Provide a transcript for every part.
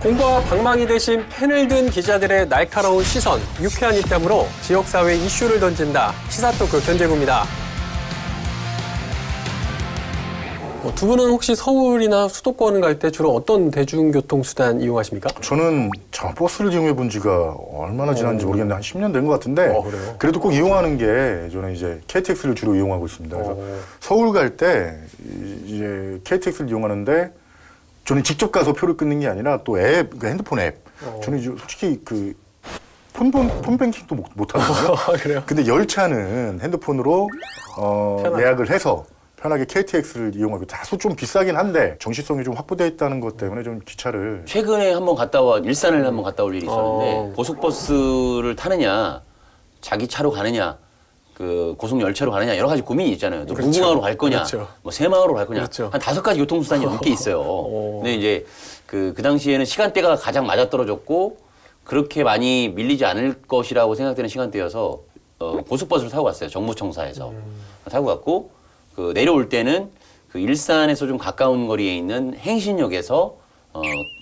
공과 방망이 대신 펜을 든 기자들의 날카로운 시선, 유쾌한 입담으로 지역사회 이슈를 던진다. 시사토크 견제구입니다. 두 분은 혹시 서울이나 수도권을 갈 때 주로 어떤 대중교통수단 이용하십니까? 저는 버스를 이용해 본 지가 얼마나 지났는지 모르겠는데 한 10년 된 것 같은데 그래요? 그래도 꼭 이용하는 게 저는 이제 KTX를 주로 이용하고 있습니다. 그래서 서울 갈 때 이제 KTX를 이용하는데 저는 직접 가서 표를 끊는 게 아니라 또 앱, 그 핸드폰 앱. 저는 이제 솔직히 그 폰뱅킹도 못 하거든요. 그래요? 근데 열차는 핸드폰으로 예약을 해서 편하게 KTX를 이용하고 다소 좀 비싸긴 한데 정시성이 좀 확보되어 있다는 것 때문에 좀 기차를 최근에 한번 일산을 한번 갔다 올 일이 있었는데 고속버스를 타느냐 자기 차로 가느냐 그 고속열차로 가느냐 여러 가지 고민이 있잖아요. 또 그렇죠. 무궁화로 갈 거냐 그렇죠. 뭐 새마을로 갈 거냐 그렇죠. 한 5가지 교통수단이 넘게 있어요. 근데 이제 그 당시에는 시간대가 가장 맞아떨어졌고 그렇게 많이 밀리지 않을 것이라고 생각되는 시간대여서 고속버스를 타고 갔어요. 정부청사에서 타고 갔고 그 내려올 때는 그 일산에서 좀 가까운 거리에 있는 행신역에서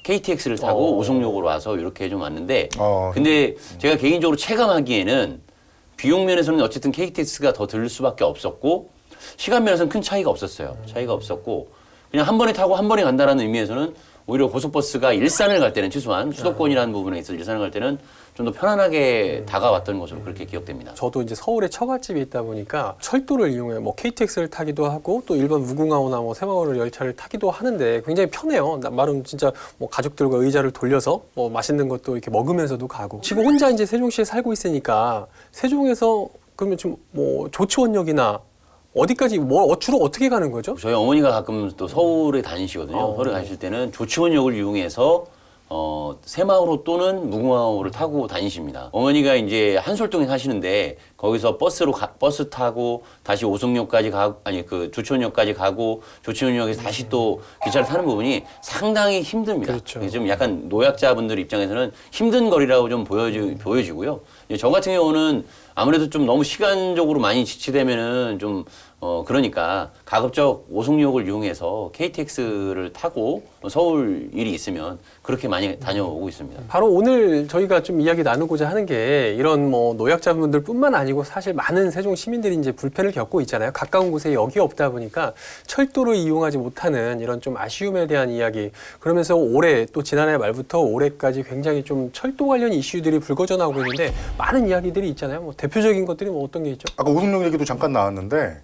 KTX를 타고 오송역으로 와서 이렇게 좀 왔는데 근데 제가 개인적으로 체감하기에는 비용 면에서는 어쨌든 KTX가 더 들 수밖에 없었고 시간 면에서는 큰 차이가 없었어요. 차이가 없었고 그냥 한 번에 타고 한 번에 간다라는 의미에서는 오히려 고속버스가 일산을 갈 때는 최소한 수도권이라는 부분에 있어서 일산을 갈 때는 좀 더 편안하게 다가왔던 것으로 그렇게 기억됩니다. 저도 이제 서울에 처갓집이 있다 보니까 철도를 이용해 뭐 KTX를 타기도 하고 또 일반 무궁화호나 뭐 새마을 열차를 타기도 하는데 굉장히 편해요. 나름 진짜 뭐 가족들과 의자를 돌려서 뭐 맛있는 것도 이렇게 먹으면서도 가고. 지금 혼자 이제 세종시에 살고 있으니까 세종에서 그러면 좀 뭐 조치원역이나 어디까지 주로 어떻게 가는 거죠? 저희 어머니가 가끔 또 서울에 다니시거든요. 서울에 가실 때는 조치원역을 이용해서 새마을호 또는 무궁화호를 타고 다니십니다. 어머니가 이제 한솔동에 사시는데 거기서 버스 타고 다시 오송역까지 가고 그 조치원역까지 가고 조치원역에서 다시 또 기차를 타는 부분이 상당히 힘듭니다. 그렇죠. 좀 약간 노약자분들 입장에서는 힘든 거리라고 좀 보여지고요. 저 같은 경우는 아무래도 좀 너무 시간적으로 많이 지치되면은 좀 그러니까 가급적 오송역을 이용해서 KTX를 타고 서울 일이 있으면 그렇게 많이 다녀오고 있습니다. 바로 오늘 저희가 좀 이야기 나누고자 하는 게 이런 뭐 노약자분들뿐만 아니고 사실 많은 세종 시민들이 이제 불편을 겪고 있잖아요. 가까운 곳에 역이 없다 보니까 철도를 이용하지 못하는 이런 좀 아쉬움에 대한 이야기. 그러면서 올해 또 지난해 말부터 올해까지 굉장히 좀 철도 관련 이슈들이 불거져 나오고 있는데 많은 이야기들이 있잖아요. 뭐 대표적인 것들이 뭐 어떤 게 있죠? 아까 오송역 얘기도 잠깐 나왔는데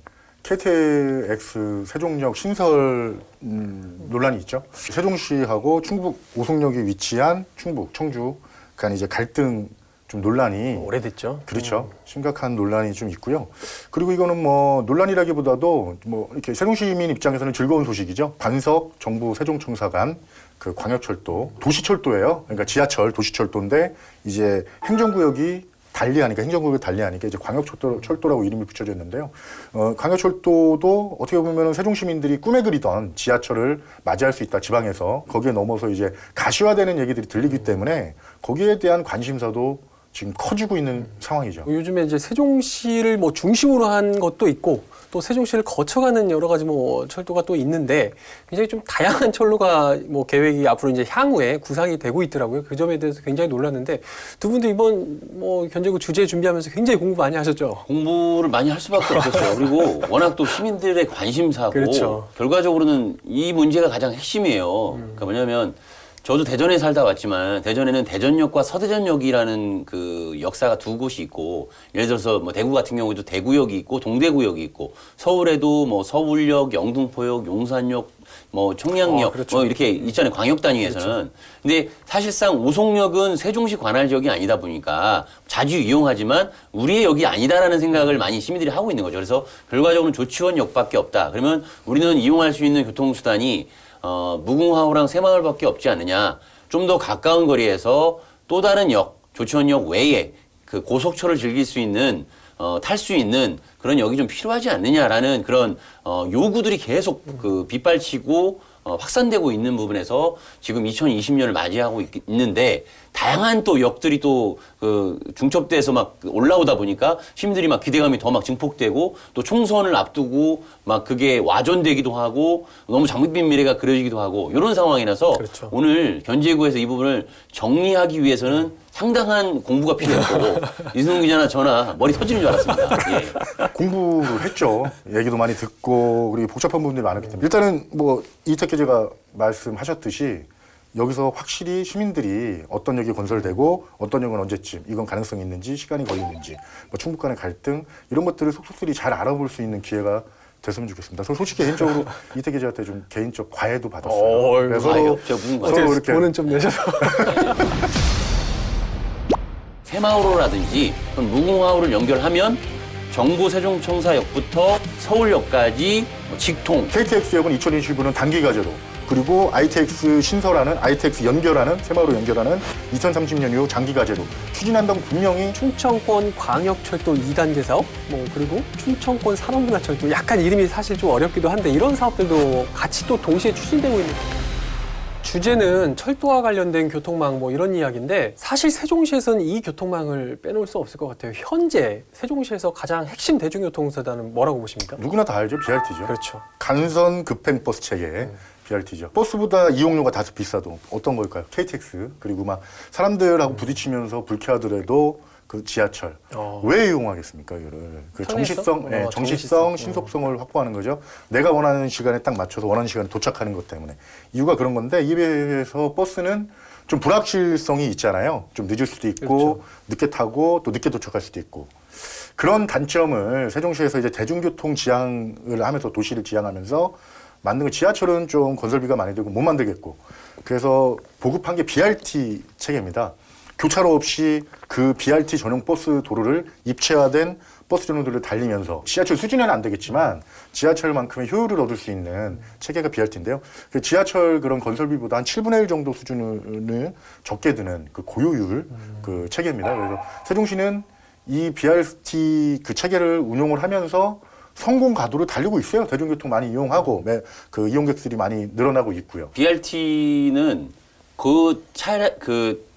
KTX 세종역 신설 논란이 있죠. 세종시하고 충북 오송역에 위치한 충북, 청주 간 이제 갈등 좀 논란이 오래됐죠. 그렇죠. 심각한 논란이 좀 있고요. 그리고 이거는 뭐 논란이라기보다도 뭐 이렇게 세종시민 입장에서는 즐거운 소식이죠. 반석 정부 세종청사 간 그 광역철도 도시철도예요. 그러니까 지하철 도시철도인데 이제 행정구역이 달리하니까 행정구역을 달리하니까 이제 광역철도라고 이름이 붙여졌는데요. 광역철도도 어떻게 보면 세종 시민들이 꿈에 그리던 지하철을 맞이할 수 있다. 지방에서 거기에 넘어서 이제 가시화되는 얘기들이 들리기 때문에 거기에 대한 관심사도 지금 커지고 있는 상황이죠. 요즘에 이제 세종시를 뭐 중심으로 한 것도 있고 또 세종시를 거쳐가는 여러 가지 뭐 철도가 또 있는데 굉장히 좀 다양한 철로가 뭐 계획이 앞으로 이제 향후에 구상이 되고 있더라고요. 그 점에 대해서 굉장히 놀랐는데 두 분도 이번 뭐 견제구 주제 준비하면서 굉장히 공부 많이 하셨죠? 공부를 많이 할 수밖에 없었어요. 그리고 워낙 또 시민들의 관심사고 그렇죠. 결과적으로는 이 문제가 가장 핵심이에요. 그러니까 뭐냐면 저도 대전에 살다 왔지만 대전에는 대전역과 서대전역이라는 그 역사가 두 곳이 있고 예를 들어서 뭐 대구 같은 경우에도 대구역이 있고 동대구역이 있고 서울에도 뭐 서울역, 영등포역, 용산역, 뭐 청량역 그렇죠. 뭐 이렇게 있잖아요. 광역 단위에서는. 그렇죠. 근데 사실상 오송역은 세종시 관할 지역이 아니다 보니까 자주 이용하지만 우리의 역이 아니다라는 생각을 많이 시민들이 하고 있는 거죠. 그래서 결과적으로는 조치원역밖에 없다. 그러면 우리는 이용할 수 있는 교통수단이 무궁화호랑 새마을밖에 없지 않느냐. 좀 더 가까운 거리에서 또 다른 역, 조치원역 외에 그 고속철을 즐길 수 있는 탈 수 있는 그런 역이 좀 필요하지 않느냐라는 그런 요구들이 계속 그 빗발치고 확산되고 있는 부분에서 지금 2020년을 맞이하고 있는데 다양한 또 역들이 또 그 중첩돼서 막 올라오다 보니까 시민들이 막 기대감이 더 막 증폭되고 또 총선을 앞두고 막 그게 와전되기도 하고 너무 장밋빛 미래가 그려지기도 하고 이런 상황이라서 그렇죠. 오늘 견제구에서 이 부분을 정리하기 위해서는 상당한 공부가 필요했고 이승훈 기자나 저나 머리 터지는 줄 알았습니다. 예. 공부를 했죠. 얘기도 많이 듣고 그리고 복잡한 부분들이 많았기 때문에 일단은 뭐 이택 기자가 말씀하셨듯이 여기서 확실히 시민들이 어떤 역이 건설되고 어떤 역은 언제쯤 이건 가능성이 있는지 시간이 걸리는지 뭐 충북 간의 갈등 이런 것들을 속속들이 잘 알아볼 수 있는 기회가 됐으면 좋겠습니다. 저 솔직히 개인적으로 이택 기자한테 좀 개인적 과외도 받았어요. 그래서 과외요? 제가 무슨 과외요? 서로 이렇게 돈은 좀 내셔서. 새마을호라든지 무궁화호를 연결하면 정부 세종청사역부터 서울역까지 직통. KTX역은 2025년 단기 과제로 그리고 ITX 신설하는 ITX 연결하는 새마을호 연결하는 2030년 이후 장기 과제로 추진한다고 분명히 충청권 광역철도 2단계 사업, 뭐 그리고 충청권 산업문화철도 약간 이름이 사실 좀 어렵기도 한데 이런 사업들도 같이 또 동시에 추진되고 있는 거예요. 주제는 철도와 관련된 교통망 뭐 이런 이야기인데 사실 세종시에서는 이 교통망을 빼놓을 수 없을 것 같아요. 현재 세종시에서 가장 핵심 대중교통수단은 뭐라고 보십니까? 누구나 다 알죠. BRT죠. 그렇죠. 간선 급행버스 체계 BRT죠. 버스보다 이용료가 다소 비싸도 어떤 걸까요? KTX 그리고 막 사람들하고 부딪히면서 불쾌하더라도 그 지하철 왜 이용하겠습니까? 이거를 그 편의성? 정시성, 예, 정시성, 정시성. 신속성을 확보하는 거죠. 내가 원하는 시간에 딱 맞춰서 원하는 시간에 도착하는 것 때문에 이유가 그런 건데 이에 비해서 버스는 좀 불확실성이 있잖아요. 좀 늦을 수도 있고 그렇죠. 늦게 타고 또 늦게 도착할 수도 있고 그런 단점을 세종시에서 이제 대중교통 지향을 하면서 도시를 지향하면서 만든 거 지하철은 좀 건설비가 많이 들고 못 만들겠고 그래서 보급한 게 BRT 체계입니다. 교차로 없이 그 BRT 전용 버스 도로를 입체화된 버스 전용도로를 달리면서 지하철 수준에는 안 되겠지만 지하철만큼의 효율을 얻을 수 있는 체계가 BRT인데요. 그 지하철 그런 건설비보다 한 7분의 1 정도 수준을 적게 드는 그 고효율 그 체계입니다. 그래서 세종시는 이 BRT 그 체계를 운용을 하면서 성공 가도를 달리고 있어요. 대중교통 많이 이용하고 그 이용객들이 많이 늘어나고 있고요. BRT는 그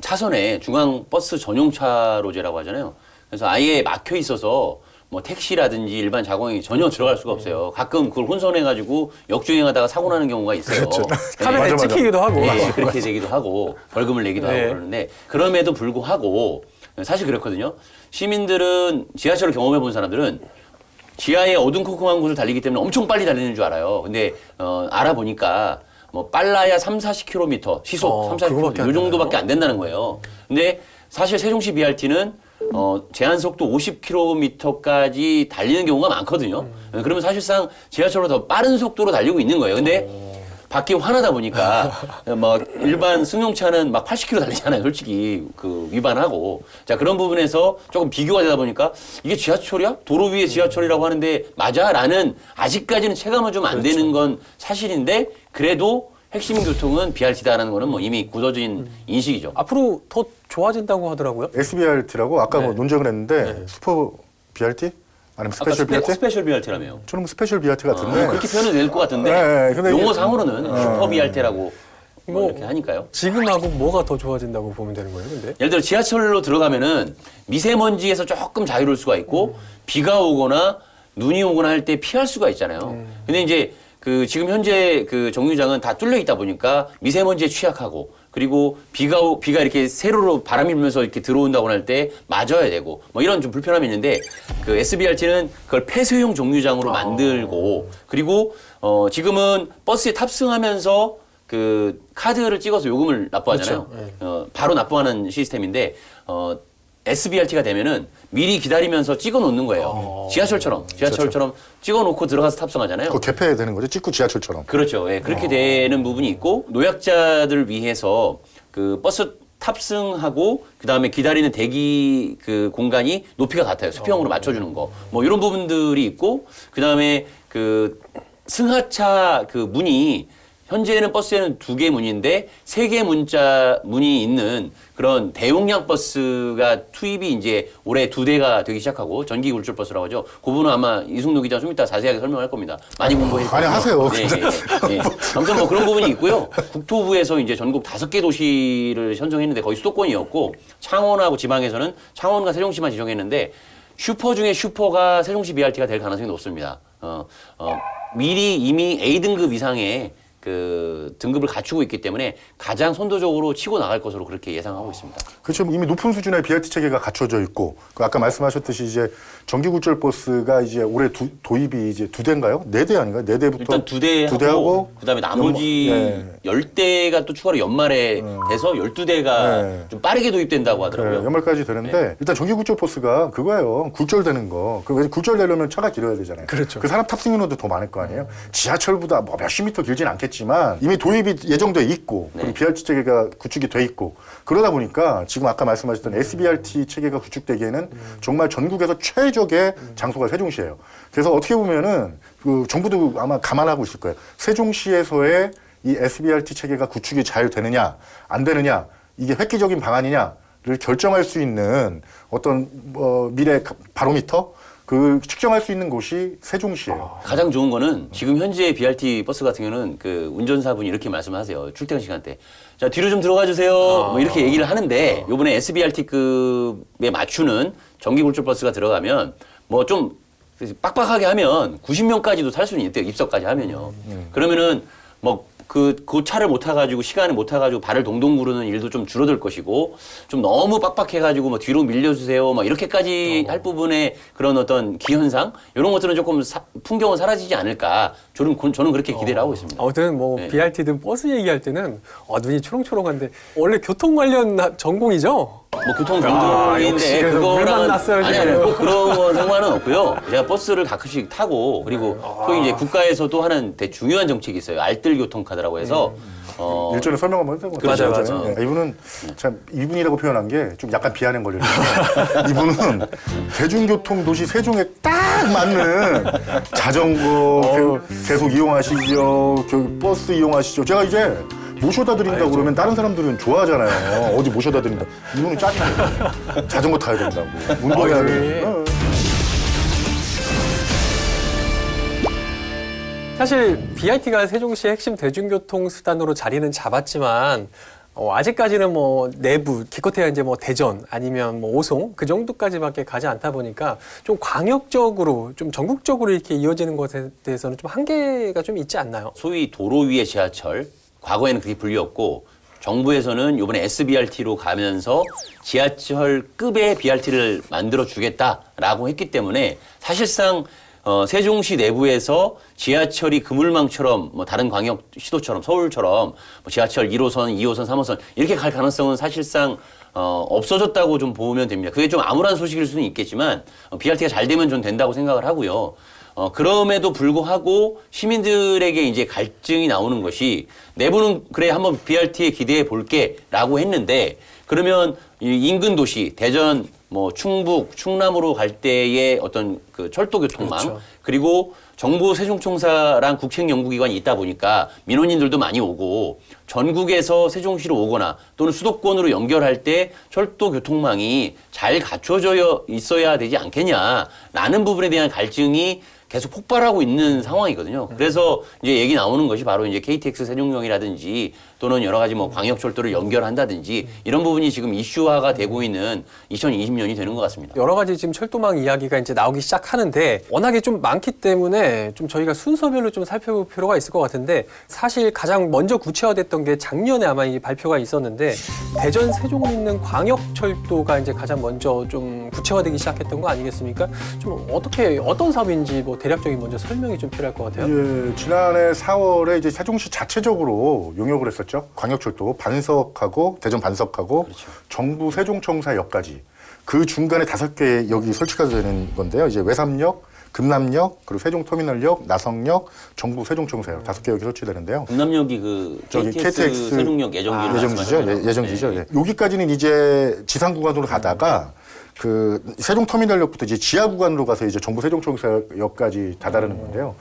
차선에 중앙 버스 전용차로제라고 하잖아요. 그래서 아예 막혀 있어서 뭐 택시라든지 일반 자공이 전혀 들어갈 수가 없어요. 가끔 그걸 혼선해가지고 역주행하다가 사고 나는 경우가 있어요. 그렇죠. 카메라에 맞아. 찍히기도 하고. 네, 그렇게 되기도 하고 벌금을 내기도 네. 하고 그러는데 그럼에도 불구하고 사실 그렇거든요. 시민들은 지하철을 경험해 본 사람들은 지하에 어둠컴컴한 곳을 달리기 때문에 엄청 빨리 달리는 줄 알아요. 근데 알아보니까 뭐 빨라야 3, 40km 시속 3, 40km 그거밖에 안 이 정도밖에 안 된다는 거예요. 근데 사실 세종시 BRT는 제한 속도 50km까지 달리는 경우가 많거든요. 그러면 사실상 지하철로 더 빠른 속도로 달리고 있는 거예요. 근데 밖이 환하다 보니까 막 일반 승용차는 막 80km 달리잖아요. 솔직히 그 위반하고. 자, 그런 부분에서 조금 비교가 되다 보니까 이게 지하철이야? 도로 위에 지하철이라고 하는데 맞아? 라는 아직까지는 체감은 좀 안 되는 건 사실인데 그래도 핵심 교통은 BRT다라는 거는 뭐 이미 굳어진 인식이죠. 앞으로 더 좋아진다고 하더라고요. SBRT라고 아까 뭐 네. 논쟁을 했는데 네. 슈퍼 BRT? 아니면 아까 스페셜 BRT? 스페셜 BRT라며요. 저는 뭐 스페셜 BRT 같은데 그렇게 표현은 될 것 같은데 네, 근데 용어상으로는 슈퍼 BRT라고 뭐 뭐 이렇게 하니까요. 지금하고 뭐가 더 좋아진다고 보면 되는 거예요, 근데? 예를 들어 지하철로 들어가면은 미세먼지에서 조금 자유로울 수가 있고 비가 오거나 눈이 오거나 할 때 피할 수가 있잖아요. 근데 이제 그 지금 현재 그 정류장은 다 뚫려 있다 보니까 미세먼지에 취약하고 그리고 비가 이렇게 세로로 바람이 불면서 이렇게 들어온다고 할 때 맞아야 되고 뭐 이런 좀 불편함이 있는데 그 SBRT는 그걸 폐쇄형 정류장으로 만들고 그리고 지금은 버스에 탑승하면서 그 카드를 찍어서 요금을 납부하잖아요. 그렇죠. 바로 납부하는 시스템인데 SBRT가 되면은 미리 기다리면서 찍어 놓는 거예요. 지하철처럼 찍어 놓고 들어가서 탑승하잖아요. 그거 개폐되는 거죠. 찍고 지하철처럼. 그렇죠. 예, 그렇게 되는 부분이 있고 노약자들을 위해서 그 버스 탑승하고 그다음에 기다리는 대기 그 공간이 높이가 같아요. 수평으로 맞춰주는 거. 뭐 이런 부분들이 있고 그다음에 그 승하차 그 문이 현재는 버스에는 2개 문인데 3개 문이 있는 그런 대용량 버스가 투입이 이제 올해 2대가 되기 시작하고 전기 굴절 버스라고 하죠. 그 부분은 아마 이승노 기자 좀 이따 자세하게 설명할 겁니다. 많이 공부해서. 아니, 하세요. 네, 네. 아무튼 뭐 그런 부분이 있고요. 국토부에서 이제 전국 5개 도시를 선정했는데 거의 수도권이었고 창원하고 지방에서는 창원과 세종시만 지정했는데 슈퍼 중에 슈퍼가 세종시 BRT가 될 가능성이 높습니다. 미리 이미 A등급 이상의 그 등급을 갖추고 있기 때문에 가장 선도적으로 치고 나갈 것으로 그렇게 예상하고 있습니다. 그렇죠. 이미 높은 수준의 BRT 체계가 갖춰져 있고, 그 아까 말씀하셨듯이 이제 전기 굴절 버스가 이제 올해 도입이 이제 2대인가요? 4대 아닌가요? 4대부터 일단 2대하고 그다음에 나머지 10대가 또 추가로 연말에 돼서 12대가 좀 빠르게 도입된다고 하더라고요. 네, 연말까지 되는데 일단 전기 굴절 버스가 그거예요. 굴절되는 거. 그 굴절되려면 차가 길어야 되잖아요. 그렇죠. 그 사람 탑승 인원도 더 많을 거 아니에요. 지하철보다 뭐 몇십 미터 길진 않겠지만 이미 도입이 예정돼 있고 그리고 BRT 체계가 구축이 돼 있고 그러다 보니까 지금 아까 말씀하셨던 SBRT 체계가 구축되기에는 정말 전국에서 최적의 장소가 세종시예요. 그래서 어떻게 보면은 그 정부도 아마 감안하고 있을 거예요. 세종시에서의 이 SBRT 체계가 구축이 잘 되느냐 안 되느냐 이게 획기적인 방안이냐를 결정할 수 있는 어떤 미래 바로미터 그 측정할 수 있는 곳이 세종시예요. 가장 좋은 거는 지금 현재 BRT 버스 같은 경우는 그 운전사분이 이렇게 말씀하세요. 출퇴근 시간대. 자, 뒤로 좀 들어가 주세요. 뭐 이렇게 얘기를 하는데 요번에 SBRT급에 맞추는 전기 굴절 버스가 들어가면 뭐 좀 빡빡하게 하면 90명까지도 탈 수는 있대요. 입석까지 하면요. 그러면은 뭐 그 차를 못 타가지고 시간을 못 타가지고 발을 동동 구르는 일도 좀 줄어들 것이고 좀 너무 빡빡해가지고 뭐 뒤로 밀려주세요 막 이렇게까지 할 부분에 그런 어떤 기현상 이런 것들은 조금 풍경은 사라지지 않을까 저는 그렇게 기대를 하고 있습니다. 아무튼 뭐 네. BRT든 버스 얘기할 때는 눈이 초롱초롱한데 원래 교통 관련 전공이죠? 뭐 교통 역시 정도인데 그래서 물 만났어요, 아니 지금. 뭐 그런 상관은 없고요. 제가 버스를 가끔씩 타고 그리고 소위 이제 국가에서도 하는 되게 중요한 정책이 있어요. 알뜰 교통카드라고 해서 일전에 설명 한번 해도 그렇죠, 맞아요. 맞아요. 이분이라고 표현한 게 좀 약간 비아냥 걸리는데 이분은 대중교통 도시 세종에 딱 맞는 자전거 계속 이용하시죠. 버스 이용하시죠. 제가 이제 모셔다 드린다고 그러면 다른 사람들은 좋아하잖아요. 어디 모셔다 드린다. 이분은 짜증나요. 자전거 타야 된다고. 운동해야 된다고. 사실 BRT가 세종시의 핵심 대중교통 수단으로 자리는 잡았지만 아직까지는 뭐 내부 기껏해야 이제 뭐 대전 아니면 뭐 오송 그 정도까지밖에 가지 않다 보니까 좀 광역적으로 좀 전국적으로 이렇게 이어지는 것에 대해서는 좀 한계가 좀 있지 않나요? 소위 도로 위의 지하철 과거에는 그게 불리웠고 정부에서는 이번에 SBRT로 가면서 지하철급의 BRT를 만들어 주겠다라고 했기 때문에 사실상 세종시 내부에서 지하철이 그물망처럼 뭐 다른 광역 시도처럼 서울처럼 뭐 지하철 1호선, 2호선, 3호선 이렇게 갈 가능성은 사실상 없어졌다고 좀 보면 됩니다. 그게 좀 암울한 소식일 수는 있겠지만 BRT가 잘 되면 좀 된다고 생각을 하고요. 그럼에도 불구하고 시민들에게 이제 갈증이 나오는 것이 내부는 그래 한번 BRT에 기대해 볼게라고 했는데 그러면 이 인근 도시 대전 뭐 충북, 충남으로 갈 때의 어떤 그 철도 교통망 그렇죠. 그리고 정부 세종청사랑 국책연구기관이 있다 보니까 민원인들도 많이 오고 전국에서 세종시로 오거나 또는 수도권으로 연결할 때 철도 교통망이 잘 갖춰져 있어야 되지 않겠냐라는 부분에 대한 갈증이 계속 폭발하고 있는 상황이거든요. 그래서 이제 얘기 나오는 것이 바로 이제 KTX 세종역이라든지 또는 여러 가지 뭐 광역철도를 연결한다든지 이런 부분이 지금 이슈화가 되고 있는 2020년이 되는 것 같습니다. 여러 가지 지금 철도망 이야기가 이제 나오기 시작하는데 워낙에 좀 많기 때문에 좀 저희가 순서별로 좀 살펴볼 필요가 있을 것 같은데 사실 가장 먼저 구체화됐던 게 작년에 아마 이 발표가 있었는데 대전 세종을 잇는 광역철도가 이제 가장 먼저 좀 구체화되기 시작했던 거 아니겠습니까? 좀 어떤 사업인지 뭐 대략적인 먼저 설명이 좀 필요할 것 같아요. 예, 지난해 4월에 이제 세종시 자체적으로 용역을 했었죠. 광역철도 반석하고 대전 반석하고 그렇죠. 정부 세종청사역까지 그 중간에 5개의 역이 설치가 되는 건데요. 이제 외삼역, 금남역, 그리고 세종터미널역, 나성역, 정부 세종청사역 5개 역이 설치되는데요. 금남역이 그 저기 KTX 세종역 예정지를 예정지죠. 말씀하시는 거죠? 예정지죠. 네. 예. 여기까지는 이제 지상 구간으로 가다가 그 세종터미널역부터 이제 지하 구간으로 가서 이제 정부 세종청사역까지 다다르는 건데요.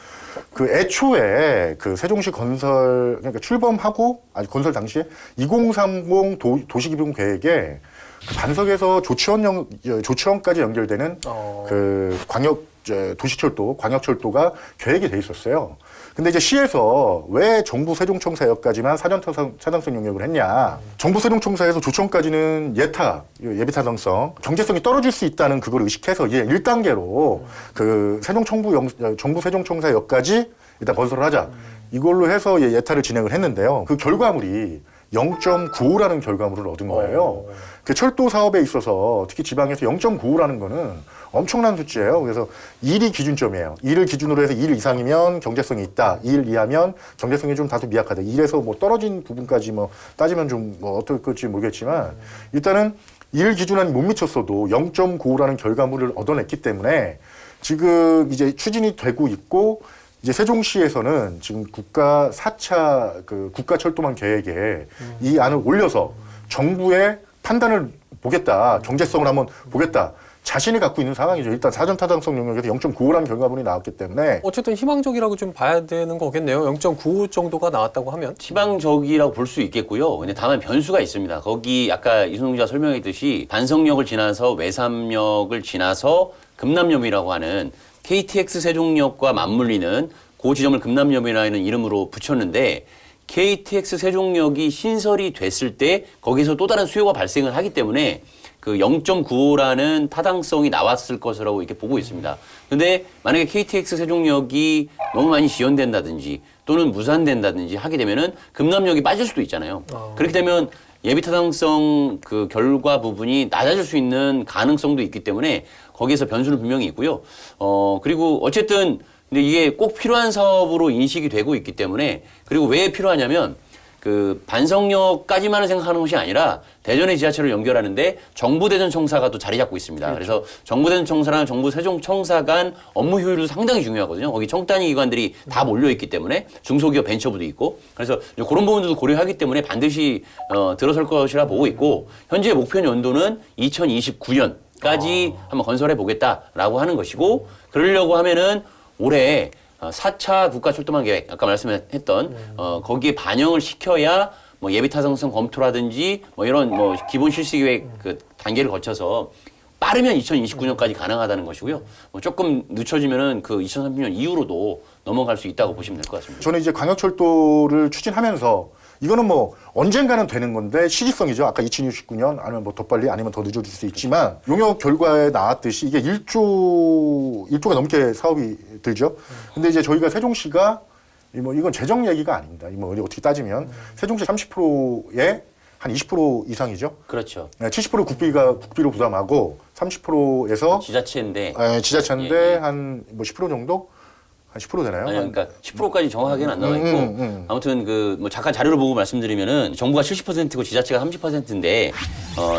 그 애초에 그 세종시 건설 그러니까 출범하고 아니 건설 당시에 2030 도시기본 계획에 그 반석에서 조치원까지 연결되는 그 도시철도, 광역철도가 계획이 돼 있었어요. 근데 이제 시에서 왜 정부 세종청사역까지만 사전타당성 용역을 했냐. 정부 세종청사에서 조치원까지는 예비타당성, 경제성이 떨어질 수 있다는 그걸 의식해서 이제 1단계로 그 정부 세종청사역까지 일단 건설을 하자. 이걸로 해서 예타를 진행을 했는데요. 그 결과물이 0.95라는 결과물을 얻은 거예요. 그 철도 사업에 있어서 특히 지방에서 0.95라는 거는 엄청난 수치예요. 그래서 1이 기준점이에요. 1을 기준으로 해서 1 이상이면 경제성이 있다. 1 이하면 경제성이 좀 다소 미약하다. 1에서 뭐 떨어진 부분까지 뭐 따지면 좀 뭐 어떨지 모르겠지만 일단은 1 기준은 못 미쳤어도 0.95라는 결과물을 얻어냈기 때문에 지금 이제 추진이 되고 있고 이제 세종시에서는 지금 국가 4차 그 국가철도망 계획에 이 안을 올려서 정부의 판단을 보겠다. 경제성을 한번 보겠다. 자신이 갖고 있는 상황이죠. 일단 사전타당성 영역에서 0.95라는 결과물이 나왔기 때문에 어쨌든 희망적이라고 좀 봐야 되는 거겠네요. 0.95 정도가 나왔다고 하면. 희망적이라고 볼 수 있겠고요. 근데 다만 변수가 있습니다. 거기 아까 이순동 기자 설명했듯이 반석역을 지나서 외삼역을 지나서 금남역이라고 하는 KTX 세종역과 맞물리는 그 지점을 금남역이라는 이름으로 붙였는데 KTX 세종역이 신설이 됐을 때 거기서 또 다른 수요가 발생을 하기 때문에 그 0.95라는 타당성이 나왔을 것이라고 이렇게 보고 있습니다. 근데 만약에 KTX 세종역이 너무 많이 지연된다든지 또는 무산된다든지 하게 되면은 금남역이 빠질 수도 있잖아요. 그렇게 되면 예비타당성 그 결과 부분이 낮아질 수 있는 가능성도 있기 때문에 거기에서 변수는 분명히 있고요. 그리고 어쨌든 근데 이게 꼭 필요한 사업으로 인식이 되고 있기 때문에 그리고 왜 필요하냐면 그 반석역까지만을 생각하는 것이 아니라 대전의 지하철을 연결하는데 정부대전청사가 또 자리 잡고 있습니다. 그렇죠. 그래서 정부대전청사랑 정부세종청사 간 업무 효율도 상당히 중요하거든요. 거기 청단위 기관들이 다 몰려있기 때문에 중소기업 벤처부도 있고 그래서 그런 부분들도 고려하기 때문에 반드시 들어설 것이라 보고 있고 현재 목표 연도는 2029년까지 한번 건설해 보겠다라고 하는 것이고 그러려고 하면은 올해 4차 국가철도망 계획, 아까 말씀했던, 거기에 반영을 시켜야 뭐 예비타당성 검토라든지 뭐 이런 뭐 기본 실시 계획 그 단계를 거쳐서 빠르면 2029년까지 가능하다는 것이고요. 뭐 조금 늦춰지면은 그 2030년 이후로도 넘어갈 수 있다고 보시면 될 것 같습니다. 저는 이제 광역철도를 추진하면서 이거는 뭐 언젠가는 되는 건데 시기성이죠. 아까 2069년 아니면 뭐 더 빨리 아니면 더 늦어질 수 있지만 용역 결과에 나왔듯이 이게 1조가 넘게 사업이 들죠. 근데 이제 저희가 세종시가 뭐 이건 재정 얘기가 아닙니다. 뭐 어떻게 따지면 세종시 30%에 한 20% 이상이죠. 그렇죠. 70% 국비로 부담하고 30%에서 지자체인데. 지자체인데 한 뭐 10% 정도? 한 10% 되나요? 아니, 그러니까 10%까지 정확하게는 안 나와 있고 아무튼 그 뭐 잠깐 자료를 보고 말씀드리면은 정부가 70%고 지자체가 30%인데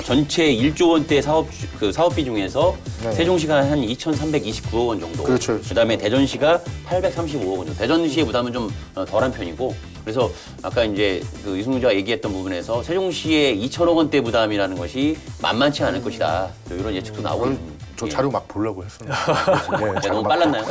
전체 1조 원대 사업비 중에서 네. 세종시가 한 2,329억 원 정도. 그렇죠. 그다음에 대전시가 835억 원 정도. 대전시의 부담은 좀 덜한 편이고 그래서 아까 이제 그 이승훈 기자가 얘기했던 부분에서 세종시의 2천억 원대 부담이라는 것이 만만치 않을 것이다. 이런 예측도 나오고 있습니다. 저 자료 막 보려고 했었는데. 네, 너무 빨랐나요?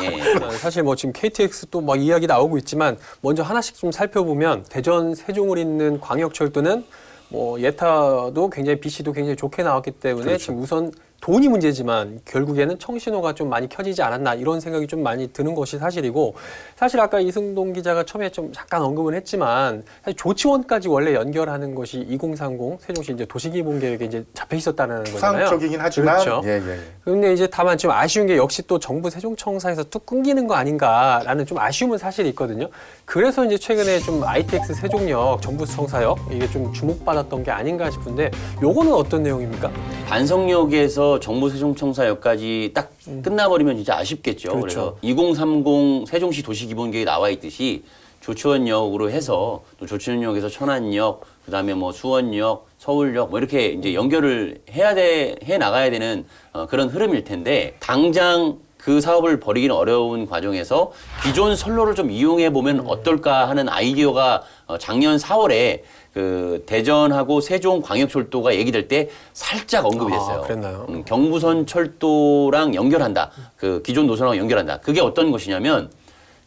예. 사실 뭐 지금 KTX 또 막 이야기 나오고 있지만 먼저 하나씩 좀 살펴보면 대전 세종을 잇는 광역철도는 뭐 예타도 굉장히 BC도 굉장히 좋게 나왔기 때문에 그렇죠. 지금 우선 돈이 문제지만 결국에는 청신호가 좀 많이 켜지지 않았나 이런 생각이 좀 많이 드는 것이 사실이고 사실 아까 이승동 기자가 처음에 좀 잠깐 언급은 했지만 사실 조치원까지 원래 연결하는 것이 2030 세종시 이제 도시기본계획에 이제 잡혀 있었다는 거잖아요. 추상적이긴 하지만 그렇죠. 예. 그런데 이제 다만 좀 아쉬운 게 역시 또 정부 세종청사에서 뚝 끊기는 거 아닌가라는 좀 아쉬움은 사실 있거든요. 그래서 이제 최근에 좀 ITX 세종역 정부청사역 이게 좀 주목받았던 게 아닌가 싶은데 요거는 어떤 내용입니까? 반석역에서 정부 세종청사역까지 딱 끝나버리면 진짜 아쉽겠죠. 그렇죠. 그래서 2030 세종시 도시기본계획에 나와 있듯이 조치원역으로 해서 또 조치원역에서 천안역, 그다음에 뭐 수원역, 서울역 뭐 이렇게 이제 연결을 해 나가야 되는 그런 흐름일 텐데 당장 그 사업을 벌이기는 어려운 과정에서 기존 선로를 좀 이용해 보면 어떨까 하는 아이디어가 작년 4월에 그 대전하고 세종 광역철도가 얘기될 때 살짝 언급이 됐어요. 그랬나요? 경부선 철도랑 연결한다. 그 기존 노선하고 연결한다. 그게 어떤 것이냐면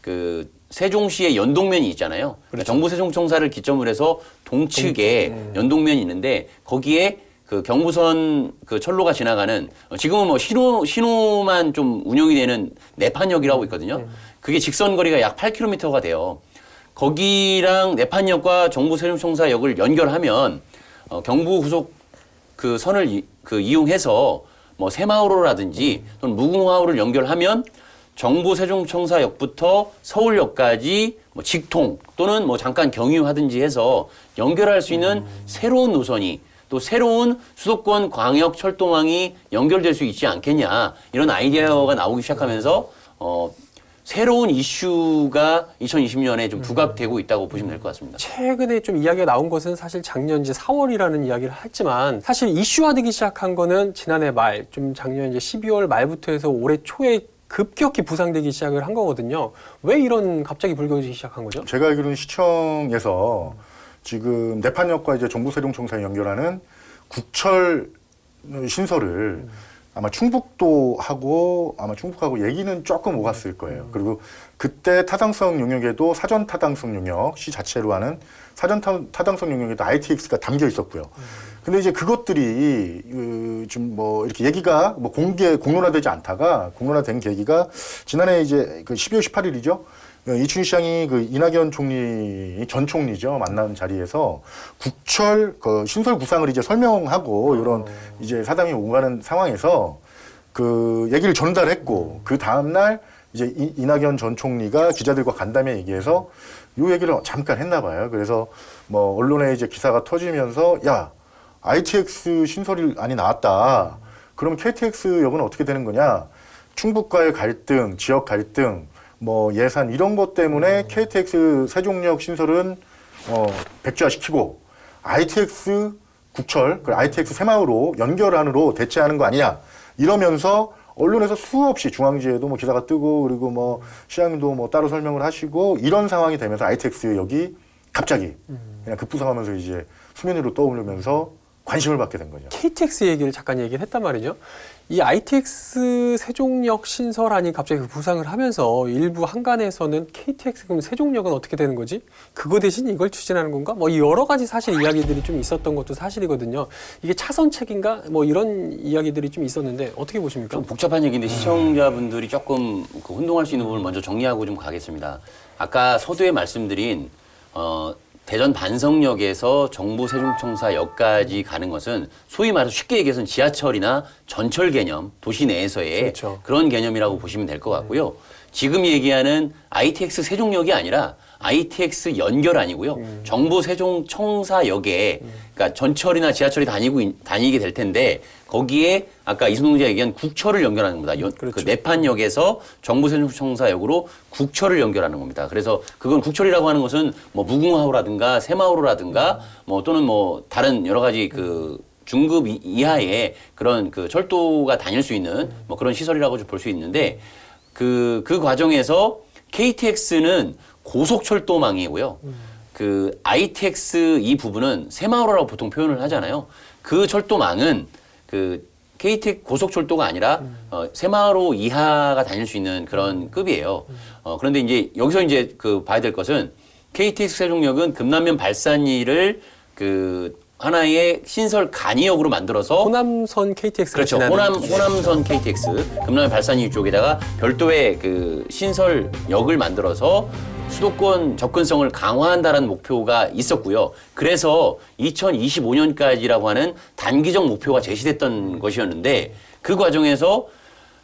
그 세종시의 연동면이 있잖아요. 그러니까 정부 세종청사를 기점으로 해서 동측에 연동면이 있는데 거기에 그 경부선 그 철로가 지나가는 지금은 뭐 신호만 좀 운영이 되는 내판역이라고 있거든요. 그게 직선 거리가 약 8km가 돼요. 거기랑 내판역과 정부 세종청사역을 연결하면 경부 후속 그 선을 이용해서 뭐 새마을호라든지 또는 무궁화호를 연결하면 정부 세종청사역부터 서울역까지 뭐 직통 또는 뭐 잠깐 경유하든지 해서 연결할 수 있는 새로운 노선이 또 새로운 수도권 광역 철도망이 연결될 수 있지 않겠냐 이런 아이디어가 나오기 시작하면서 새로운 이슈가 2020년에 좀 부각되고 있다고 보시면 될 것 같습니다. 최근에 좀 이야기가 나온 것은 사실 작년 이제 4월이라는 이야기를 했지만 사실 이슈화되기 시작한 거는 지난해 말, 좀 작년 이제 12월 말부터 해서 올해 초에 급격히 부상되기 시작을 한 거거든요. 왜 이런 갑자기 불거지기 시작한 거죠? 제가 알기로는 시청에서 지금 내판역과 이제 정부 세종청사에 연결하는 국철 신설을 아마 충북하고 얘기는 조금 오갔을 거예요. 그리고 그때 타당성 영역에도 사전 타당성 영역, 시 자체로 하는 사전 타당성 영역에도 ITX가 담겨 있었고요. 근데 이제 그것들이 좀 뭐 이렇게 얘기가 뭐 공론화되지 않다가 공론화된 계기가 지난해 이제 그 12월 18일이죠. 이춘희 시장이 그 이낙연 전 총리죠. 만난 자리에서 국철 그 신설 구상을 이제 설명하고 이런 이제 사담이 오가는 상황에서 그 얘기를 전달했고 그 다음날 이제 이낙연 전 총리가 기자들과 간담회 얘기해서 요 얘기를 잠깐 했나 봐요. 그래서 뭐 언론에 이제 기사가 터지면서 야, ITX 신설안이 나왔다. 그럼 KTX 역은 어떻게 되는 거냐? 충북과의 갈등, 지역 갈등, 뭐 예산 이런 것 때문에 KTX 세종역 신설은 백지화시키고 ITX 국철, 그 ITX 새마을호 연결안으로 대체하는 거 아니냐? 이러면서 언론에서 수없이 중앙지에도 뭐 기사가 뜨고 그리고 뭐 시장님도 뭐 따로 설명을 하시고 이런 상황이 되면서 ITX 역이 갑자기 그냥 급부상하면서 이제 수면 위로 떠오르면서 관심을 받게 된 거죠. KTX 얘기를 잠깐 얘기를 했단 말이죠. 이 ITX 세종역 신설안이 갑자기 부상을 하면서 일부 한간에서는 KTX 그럼 세종역은 어떻게 되는 거지? 그거 대신 이걸 추진하는 건가? 뭐 여러 가지 사실 이야기들이 좀 있었던 것도 사실이거든요. 이게 차선책인가? 뭐 이런 이야기들이 좀 있었는데 어떻게 보십니까? 좀 복잡한 얘기인데 시청자분들이 조금 그 혼동할 수 있는 부분을 먼저 정리하고 좀 가겠습니다. 아까 서두에 말씀드린 대전 반성역에서 정부 세종청사역까지 가는 것은 소위 말해서 쉽게 얘기해서는 지하철이나 전철 개념, 도시 내에서의 그렇죠. 그런 개념이라고 보시면 될 것 같고요. 지금 얘기하는 ITX 세종역이 아니라 ITX 연결안이고요. 정부 세종청사역에 그러니까 전철이나 지하철이 다니게 될 텐데 거기에 아까 이순동 기자가 얘기한 국철을 연결하는 겁니다. 그렇죠. 그 내판역에서 정부 세종청사역으로 국철을 연결하는 겁니다. 그래서 그건 국철이라고 하는 것은 뭐 무궁화호라든가 새마을호라든가 뭐 또는 뭐 다른 여러 가지 그 중급 이하의 그런 그 철도가 다닐 수 있는 뭐 그런 시설이라고 볼 수 있는데 그 과정에서 KTX는 고속철도망이고요. 그 ITX 이 부분은 새마을호라고 보통 표현을 하잖아요. 그 철도망은 그 KTX 고속철도가 아니라 새마을호 이하가 다닐 수 있는 그런 급이에요. 그런데 이제 여기서 이제 그 봐야 될 것은 KTX 세종역은 금남면 발산리를 그 하나의 신설 간이역으로 만들어서 호남선 KTX가 그렇죠. 호남선 KTX 금남면 발산리 쪽에다가 별도의 그 신설역을 만들어서 수도권 접근성을 강화한다는 목표가 있었고요. 그래서 2025년까지라고 하는 단기적 목표가 제시됐던 것이었는데 그 과정에서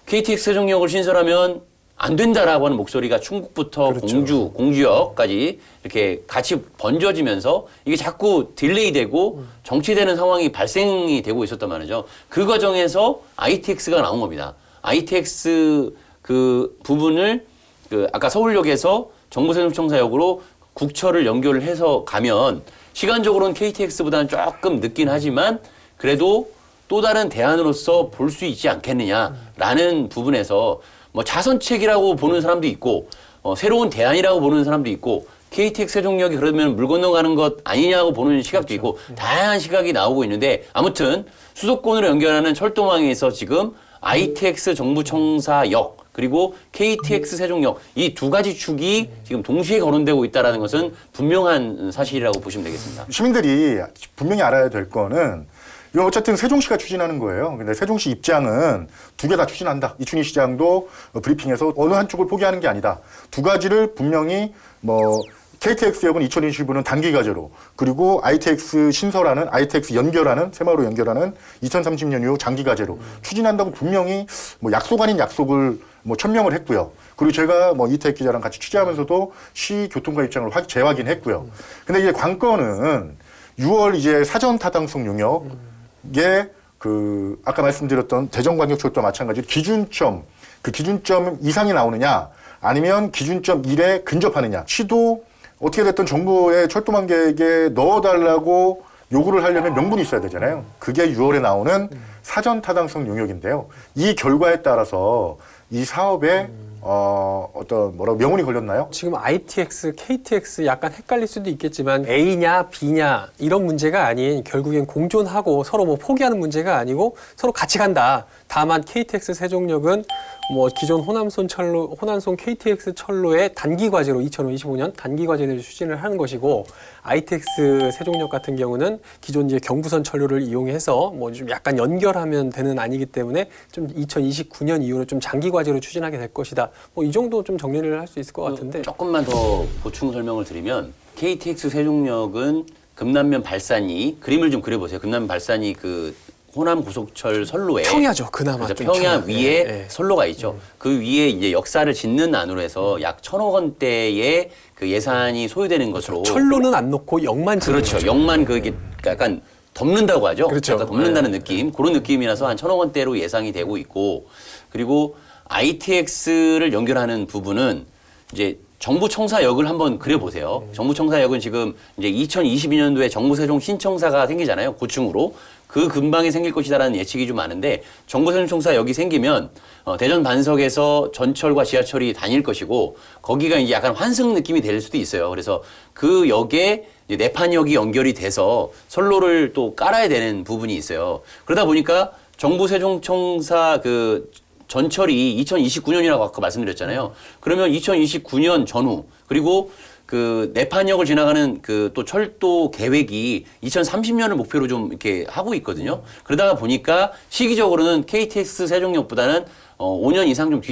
KTX 세종역을 신설하면 안 된다라고 하는 목소리가 충북부터 그렇죠. 공주역까지 이렇게 같이 번져지면서 이게 자꾸 딜레이되고 정체되는 상황이 발생이 되고 있었단 말이죠. 그 과정에서 ITX가 나온 겁니다. ITX 그 부분을 그 아까 서울역에서 정부 세종청사역으로 국철을 연결을 해서 가면 시간적으로는 KTX보다는 조금 늦긴 하지만 그래도 또 다른 대안으로서 볼 수 있지 않겠느냐라는 부분에서 뭐 자선책이라고 보는 사람도 있고 새로운 대안이라고 보는 사람도 있고 KTX 세종역이 그러면 물 건너가는 것 아니냐고 보는 시각도 있고 다양한 시각이 나오고 있는데 아무튼 수도권으로 연결하는 철도망에서 지금 ITX 정부청사역 그리고 KTX 세종역 이 두 가지 축이 지금 동시에 거론되고 있다는 것은 분명한 사실이라고 보시면 되겠습니다. 시민들이 분명히 알아야 될 거는 이건 어쨌든 세종시가 추진하는 거예요. 근데 세종시 입장은 두 개 다 추진한다. 이춘희 시장도 브리핑에서 어느 한쪽을 포기하는 게 아니다. 두 가지를 분명히 뭐 KTX역은 2025년 단기 과제로 그리고 ITX 신설하는 ITX 연결하는 새마을호 연결하는 2030년 이후 장기 과제로 추진한다고 분명히 뭐 약속 아닌 약속을 뭐 천명을 했고요. 그리고 제가 뭐 이태익 기자랑 같이 취재하면서도 시 교통과 입장을 재확인했고요. 근데 이제 관건은 6월 이제 사전 타당성 용역에 그 아까 말씀드렸던 대전광역철도와 마찬가지로 기준점 그 기준점 이상이 나오느냐 아니면 기준점 1에 근접하느냐 시도 어떻게 됐든 정부의 철도망객에 넣어달라고 요구를 하려면 명분이 있어야 되잖아요. 그게 6월에 나오는 사전 타당성 용역인데요. 이 결과에 따라서 이 사업에 어떤 명운이 걸렸나요? 지금 ITX, KTX 약간 헷갈릴 수도 있겠지만 A냐 B냐 이런 문제가 아닌 결국엔 공존하고 서로 뭐 포기하는 문제가 아니고 서로 같이 간다. 다만 KTX 세종역은 뭐 기존 호남선 KTX 철로의 단기 과제로 2025년 단기 과제를 추진을 하는 것이고 ITX 세종역 같은 경우는 기존 이제 경부선 철로를 이용해서 뭐 좀 약간 연결하면 되는 아니기 때문에 좀 2029년 이후로 좀 장기 과제로 추진하게 될 것이다. 뭐 이 정도 좀 정리를 할 수 있을 것 같은데. 조금만 더 보충 설명을 드리면 KTX 세종역은 금남면 발산이 그림을 좀 그려보세요. 금남면 발산이 그 호남 고속철 선로에 평야죠. 그나마 그렇죠. 좀 평야 위에 예. 선로가 있죠. 그 위에 이제 역사를 짓는 안으로 해서 약 1,000억 원대의 그 예산이 소요되는 것으로 철로는 안 놓고 역만 짓는 그렇죠. 거죠. 역만 그게 약간 덮는다고 하죠. 그렇죠. 약간 덮는다는 느낌. 그런 느낌이라서 한 1,000억 원대로 예상이 되고 있고 그리고 ITX를 연결하는 부분은 이제 정부청사역을 한번 그려보세요. 정부청사역은 지금 이제 2022년도에 정부세종 신청사가 생기잖아요. 고층으로. 그 근방에 생길 것이다라는 예측이 좀 많은데 정부세종청사역이 생기면 대전 반석에서 전철과 지하철이 다닐 것이고 거기가 이제 약간 환승 느낌이 될 수도 있어요. 그래서 그 역에 이제 내판역이 연결이 돼서 선로를 또 깔아야 되는 부분이 있어요. 그러다 보니까 정부세종청사 그 전철이 2029년이라고 아까 말씀드렸잖아요. 그러면 2029년 전후 그리고 그 내판역을 지나가는 그 또 철도 계획이 2030년을 목표로 좀 이렇게 하고 있거든요. 그러다가 보니까 시기적으로는 KTX 세종역보다는 5년 이상 좀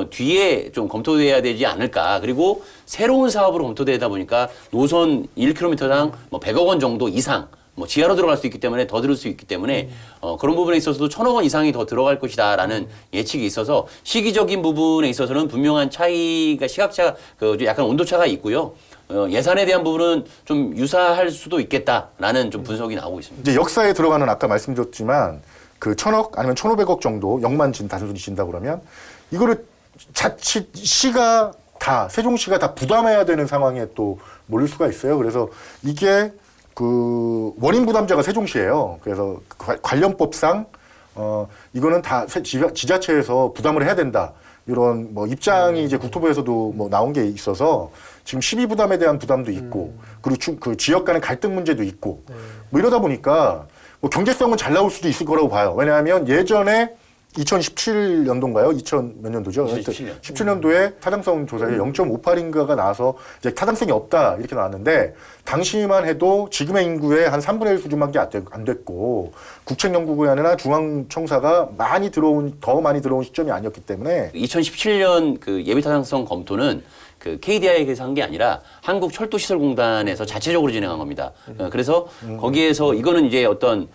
뒤에 좀 검토돼야 되지 않을까. 그리고 새로운 사업으로 검토되다 보니까 노선 1km당 뭐 100억 원 정도 이상 뭐 지하로 들어갈 수 있기 때문에 더 들을 수 있기 때문에 그런 부분에 있어서도 1,000억 원 이상이 더 들어갈 것이다라는 예측이 있어서 시기적인 부분에 있어서는 분명한 차이가 시각차 그 약간 온도차가 있고요. 예산에 대한 부분은 좀 유사할 수도 있겠다라는 좀 분석이 나오고 있습니다. 이제 역사에 들어가는 아까 말씀드렸지만 그 1,000억 아니면 1,500억 정도 역만 단순히 진다 그러면 이거를 자칫 시가 다 세종시가 다 부담해야 되는 상황에 또 몰릴 수가 있어요. 그래서 이게 그 원인 부담자가 세종시예요. 그래서 관련법상 이거는 다 지자체에서 부담을 해야 된다. 이런 뭐 입장이 이제 국토부에서도 뭐 나온 게 있어서 지금 시비 부담에 대한 부담도 있고 그리고 그 지역 간의 갈등 문제도 있고 뭐 이러다 보니까 뭐 경제성은 잘 나올 수도 있을 거라고 봐요. 왜냐하면 예전에 2017년도인가요? 2000 몇 년도죠? 2017년. 17년도에 타당성 조사에 0.58인가가 나와서 이제 타당성이 없다 이렇게 나왔는데 당시만 해도 지금의 인구의 한 3분의 1 수준밖에 안 됐고 국책연구원이나 중앙청사가 더 많이 들어온 시점이 아니었기 때문에 2017년 그 예비 타당성 검토는 그 KDI에서 한 게 아니라 한국철도시설공단에서 자체적으로 진행한 겁니다. 그래서 거기에서 이거는 이제 어떤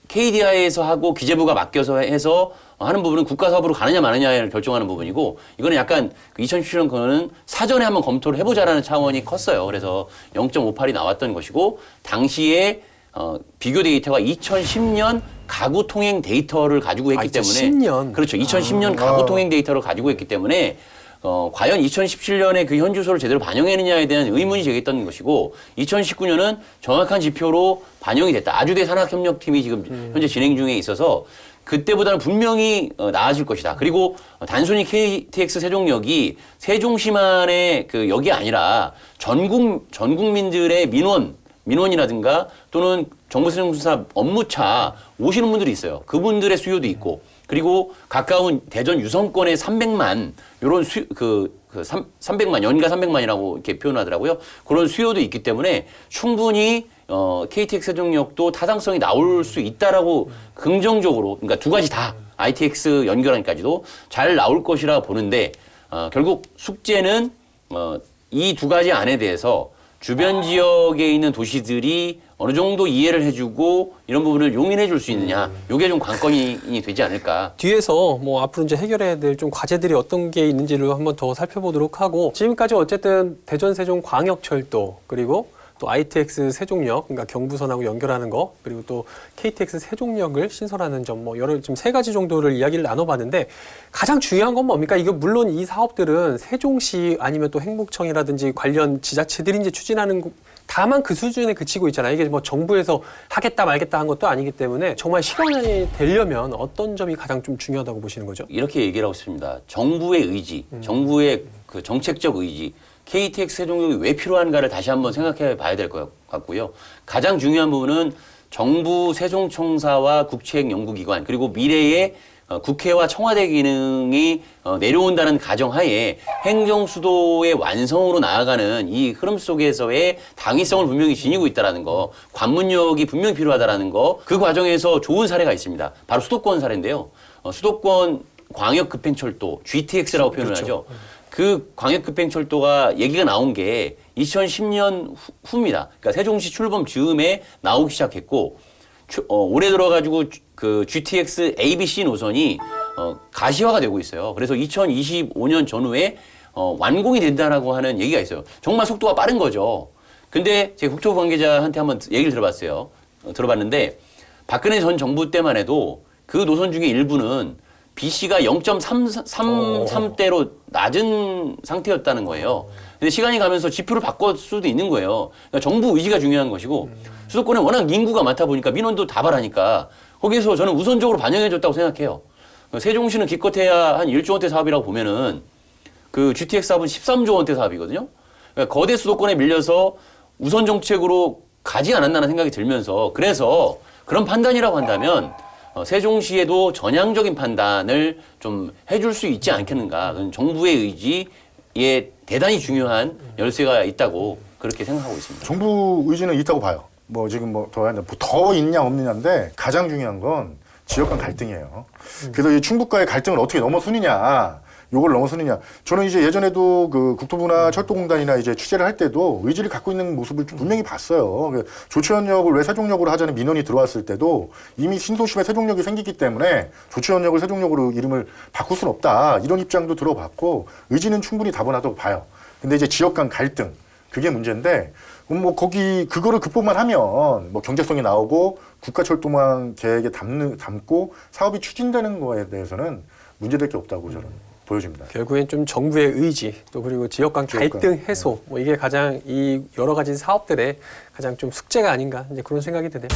KDI에서 하고 기재부가 맡겨서 해서 하는 부분은 국가 사업으로 가느냐 마느냐를 결정하는 부분이고 이거는 약간 2017년 거는 사전에 한번 검토를 해보자라는 차원이 컸어요. 그래서 0.58이 나왔던 것이고 당시에 비교 데이터가 2010년 가구 통행 데이터를 가지고 했기 때문에 2010년. 그렇죠. 2010년 가구 통행 데이터를 가지고 했기 때문에 과연 2017년에 그 현주소를 제대로 반영했느냐에 대한 의문이 제기했던 것이고 2019년은 정확한 지표로 반영이 됐다. 아주대 산학협력팀이 지금 현재 진행 중에 있어서 그때보다는 분명히 나아질 것이다. 그리고 단순히 KTX 세종역이 세종시만의 그 역이 아니라 전 국민들의 민원이라든가 또는 정부세종공사 업무차 오시는 분들이 있어요. 그분들의 수요도 있고 그리고 가까운 대전 유성권의 300만 요런 300만 연가 300만이라고 이렇게 표현하더라고요. 그런 수요도 있기 때문에 충분히 KTX 세종역도 타당성이 나올 수 있다라고 긍정적으로 그러니까 두 가지 다 ITX 연결안까지도 잘 나올 것이라 보는데 결국 숙제는 이 두 가지 안에 대해서 주변 지역에 있는 도시들이 어느 정도 이해를 해주고 이런 부분을 용인해 줄 수 있느냐. 이게 좀 관건이 되지 않을까. 뒤에서 뭐 앞으로 이제 해결해야 될 좀 과제들이 어떤 게 있는지를 한번 더 살펴보도록 하고 지금까지 어쨌든 대전 세종 광역철도 그리고 또 ITX 세종역 그러니까 경부선하고 연결하는 거 그리고 또 KTX 세종역을 신설하는 점 뭐 여러 지금 세 가지 정도를 이야기를 나눠봤는데 가장 중요한 건 뭡니까? 이거 물론 이 사업들은 세종시 아니면 또 행복청이라든지 관련 지자체들이 이제 추진하는 다만 그 수준에 그치고 있잖아요. 이게 뭐 정부에서 하겠다 말겠다 한 것도 아니기 때문에 정말 실현이 되려면 어떤 점이 가장 좀 중요하다고 보시는 거죠? 이렇게 얘기를 하고 싶습니다. 정부의 의지, 정부의 그 정책적 의지, KTX 세종역이 왜 필요한가를 다시 한번 생각해 봐야 될 것 같고요. 가장 중요한 부분은 정부 세종청사와 국책연구기관 그리고 미래의 국회와 청와대 기능이 내려온다는 가정하에 행정수도의 완성으로 나아가는 이 흐름 속에서의 당위성을 분명히 지니고 있다는 거, 관문역이 분명히 필요하다는 거, 그 과정에서 좋은 사례가 있습니다. 바로 수도권 사례인데요. 수도권 광역급행철도, GTX라고 표현을 하죠. 그 광역급행철도가 얘기가 나온 게 2010년 후입니다. 그러니까 세종시 출범 즈음에 나오기 시작했고, 올해 들어가지고 그 GTX ABC 노선이 가시화가 되고 있어요. 그래서 2025년 전후에 완공이 된다라고 하는 얘기가 있어요. 정말 속도가 빠른 거죠. 근데 제가 국토부 관계자한테 한번 얘기를 들어봤어요. 들어봤는데 박근혜 전 정부 때만 해도 그 노선 중에 일부는 BC가 0.33대로 낮은 상태였다는 거예요. 근데 시간이 가면서 지표를 바꿀 수도 있는 거예요. 그러니까 정부 의지가 중요한 것이고 수도권에 워낙 인구가 많다 보니까 민원도 다발하니까 거기에서 저는 우선적으로 반영해줬다고 생각해요. 세종시는 기껏해야 한 1조 원대 사업이라고 보면은 그 GTX 사업은 13조 원대 사업이거든요. 그러니까 거대 수도권에 밀려서 우선 정책으로 가지 않았나는 생각이 들면서 그래서 그런 판단이라고 한다면 세종시에도 전향적인 판단을 좀 해줄 수 있지 않겠는가. 그건 정부의 의지에 대단히 중요한 열쇠가 있다고 그렇게 생각하고 있습니다. 정부 의지는 있다고 봐요. 뭐 지금 뭐 더 있냐 없느냐인데 가장 중요한 건 지역 간 갈등이에요. 그래서 이 충북과의 갈등을 어떻게 넘어서느냐, 요걸 넘어서느냐. 저는 이제 예전에도 그 국토부나 철도공단이나 이제 취재를 할 때도 의지를 갖고 있는 모습을 좀 분명히 봤어요. 그 조치원역을 왜 세종역으로 하자는 민원이 들어왔을 때도 이미 신도심에 세종역이 생기기 때문에 조치원역을 세종역으로 이름을 바꿀 수는 없다. 이런 입장도 들어봤고 의지는 충분히 다분하다고 봐요. 근데 이제 지역 간 갈등, 그게 문제인데 뭐 거기 그거를 극복만 하면 뭐 경제성이 나오고 국가철도망 계획에 담고 사업이 추진되는 거에 대해서는 문제될 게 없다고 저는 보여집니다. 결국엔 좀 정부의 의지 또 그리고 지역 간 갈등 해소 뭐 이게 가장 이 여러 가지 사업들의 가장 좀 숙제가 아닌가 이제 그런 생각이 드네요.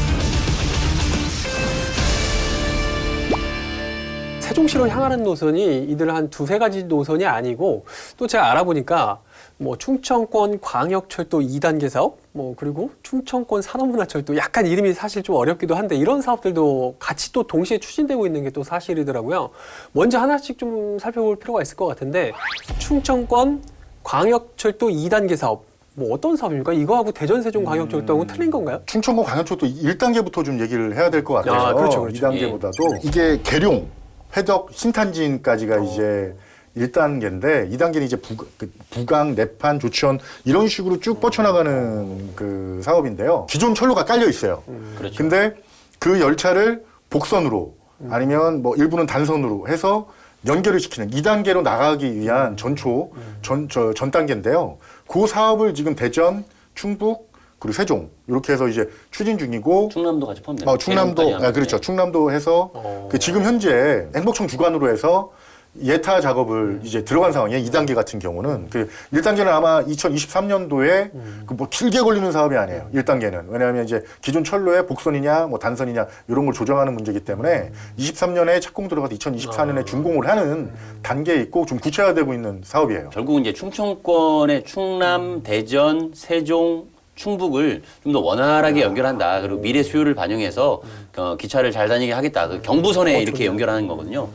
세종시로 향하는 노선이 이들 한 두세 가지 노선이 아니고 또 제가 알아보니까 뭐 충청권 광역철도 2단계 사업 뭐 그리고 충청권 산업문화철도 약간 이름이 사실 좀 어렵기도 한데 이런 사업들도 같이 또 동시에 추진되고 있는 게 또 사실이더라고요. 먼저 하나씩 좀 살펴볼 필요가 있을 것 같은데 충청권 광역철도 2단계 사업 뭐 어떤 사업입니까? 이거하고 대전 세종 광역철도하고는 틀린 건가요? 충청권 광역철도 1단계부터 좀 얘기를 해야 될 것 같아요. 아, 그렇죠. 2단계보다도 이게 계룡, 회덕, 신탄진까지가 이제 1단계인데 2단계는 이제 부강, 내판, 조치원 이런 식으로 쭉 뻗쳐나가는 그 사업인데요. 기존 철로가 깔려 있어요. 그렇죠. 근데 그 열차를 복선으로 아니면 뭐 일부는 단선으로 해서 연결을 시키는 2단계로 나가기 위한 전 단계인데요. 그 사업을 지금 대전, 충북, 그리고 세종 이렇게 해서 이제 추진 중이고 충남도 같이 포함돼요. 충남도 그렇죠. 충남도 해서 그 지금 현재 행복청 주관으로 해서 예타 작업을 이제 들어간 상황이에요. 2단계 같은 경우는 그 1단계는 아마 2023년도에 그 뭐 길게 걸리는 사업이 아니에요. 1단계는 왜냐하면 이제 기존 철로의 복선이냐 뭐 단선이냐 이런 걸 조정하는 문제이기 때문에 23년에 착공 들어가서 2024년에 준공을 하는 단계에 있고 좀 구체화되고 있는 사업이에요. 결국은 이제 충청권의 충남, 대전, 세종, 충북을 좀 더 원활하게 연결한다. 그리고 미래 수요를 반영해서 기차를 잘 다니게 하겠다. 그 경부선에 이렇게 연결하는 거거든요.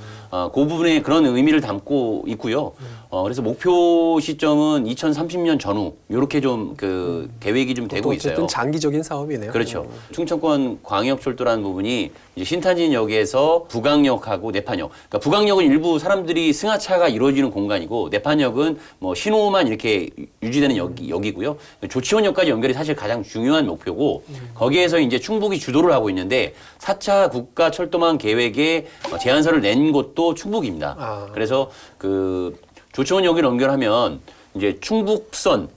그 부분에 그런 의미를 담고 있고요. 그래서 목표 시점은 2030년 전후 이렇게 좀 그 계획이 좀 되고 있어요. 어쨌든 장기적인 사업이네요. 그렇죠. 충청권 광역철도라는 부분이 이제 신탄진역에서 부강역하고 내판역. 그러니까 부강역은 일부 사람들이 승하차가 이루어지는 공간이고 내판역은 뭐 신호만 이렇게 유지되는 역이고요. 조치원역까지 연결이 사실 가장 중요한 목표고 거기에서 이제 충북이 주도를 하고 있는데 4차 국가철도망 계획에 제안서를 낸 곳도 충북입니다. 그래서 그 조치원역을 연결하면 이제 충북선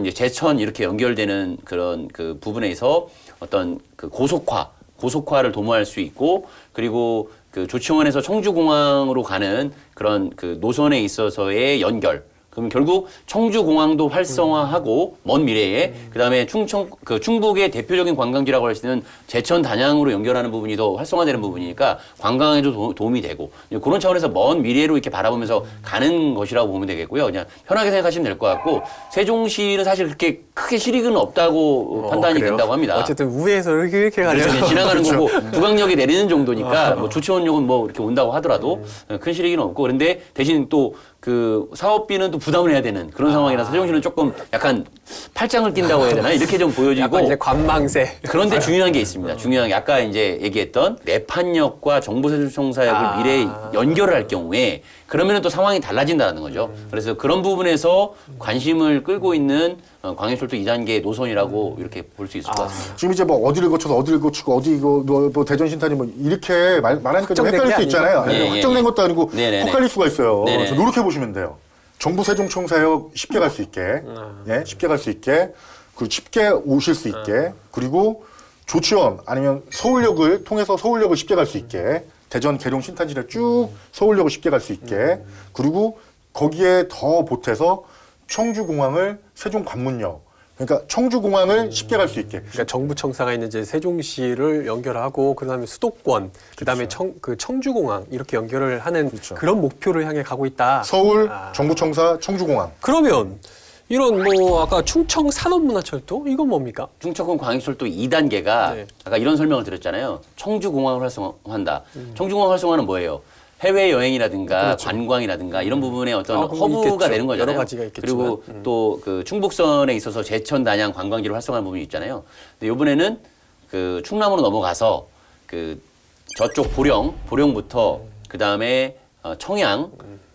이제 제천 이렇게 연결되는 그런 그 부분에서 어떤 그 고속화를 도모할 수 있고 그리고 그 조치원에서 청주공항으로 가는 그런 그 노선에 있어서의 연결. 그럼 결국 청주공항도 활성화하고 먼 미래에 그다음에 충북의 대표적인 관광지라고 할 수 있는 제천 단양으로 연결하는 부분이 더 활성화되는 부분이니까 관광에도 도움이 되고 그런 차원에서 먼 미래로 이렇게 바라보면서 가는 것이라고 보면 되겠고요. 그냥 편하게 생각하시면 될 것 같고 세종시는 사실 그렇게 크게 실익은 없다고 판단이 그래요? 된다고 합니다. 어쨌든 우회해서 이렇게 가네요. 그렇죠. 지나가는 거고 부강역에 내리는 정도니까 뭐 조치원역은 뭐 이렇게 온다고 하더라도 큰 실익은 없고 그런데 대신 또 그 사업비는 또 부담을 해야 되는 그런 상황이라서 세종시는 조금 약간 팔짱을 낀다고 해야 되나 이렇게 좀 보여지고 약간 이제 관망세. 그런데 중요한 게 있습니다. 중요한 게 아까 이제 얘기했던 내판역과 정부세종청사역을 미래에 연결을 할 경우에 그러면 또 상황이 달라진다는 거죠. 그래서 그런 부분에서 관심을 끌고 있는 광역철도 2단계 노선이라고 이렇게 볼 수 있을 것 같습니다. 지금 이제 뭐 어디를 거쳐서 어디를 거치고 어디 이거 뭐 대전 신탄이 뭐 이렇게 말하니까 좀 확정된 헷갈릴 게 수 있잖아요. 아니고. 예, 확정된 것도 아니고 네네네. 헷갈릴 수가 있어요. 네네. 그래서 노력해 보시면 돼요. 정부 세종청사역 쉽게 갈 수 있게, 예, 쉽게 갈 수 있게, 그리고 쉽게 오실 수 있게, 그리고 조치원 아니면 서울역을 통해서 서울역을 쉽게 갈 수 있게, 대전 계룡 신탄진을 쭉 서울역을 쉽게 갈 수 있게, 그리고 거기에 더 보태서 청주공항을 세종관문역. 그러니까 청주공항을 쉽게 갈 수 있게. 그러니까 정부 청사가 있는 이제 세종시를 연결하고 그다음에 수도권, 그다음에 청주공항 이렇게 연결을 하는 그런 목표를 향해 가고 있다. 서울, 정부청사, 청주공항. 그러면 이런 뭐 아까 충청 산업문화철도 이건 뭡니까? 충청권 광역철도 2단계가 네. 아까 이런 설명을 드렸잖아요. 청주공항을 활성화한다. 청주공항 활성화는 뭐예요? 해외 여행이라든가 관광이라든가 이런 부분에 어떤 허브가 있겠죠. 되는 거잖아요. 여러 가지가 있겠지만. 그리고 또 그 충북선에 있어서 제천, 단양 관광지를 활성화하는 부분이 있잖아요. 근데 이번에는 그 충남으로 넘어가서 그 저쪽 보령부터 그 다음에 청양,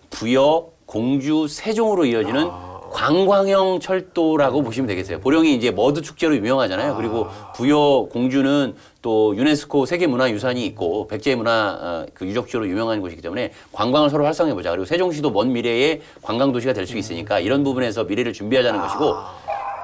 부여, 공주, 세종으로 이어지는 관광형 철도라고 보시면 되겠어요. 보령이 이제 머드 축제로 유명하잖아요. 그리고 부여, 공주는 또 유네스코 세계문화유산이 있고 백제문화 그 유적지로 유명한 곳이기 때문에 관광을 서로 활성화해 보자. 그리고 세종시도 먼 미래에 관광 도시가 될 수 있으니까 이런 부분에서 미래를 준비하자는 것이고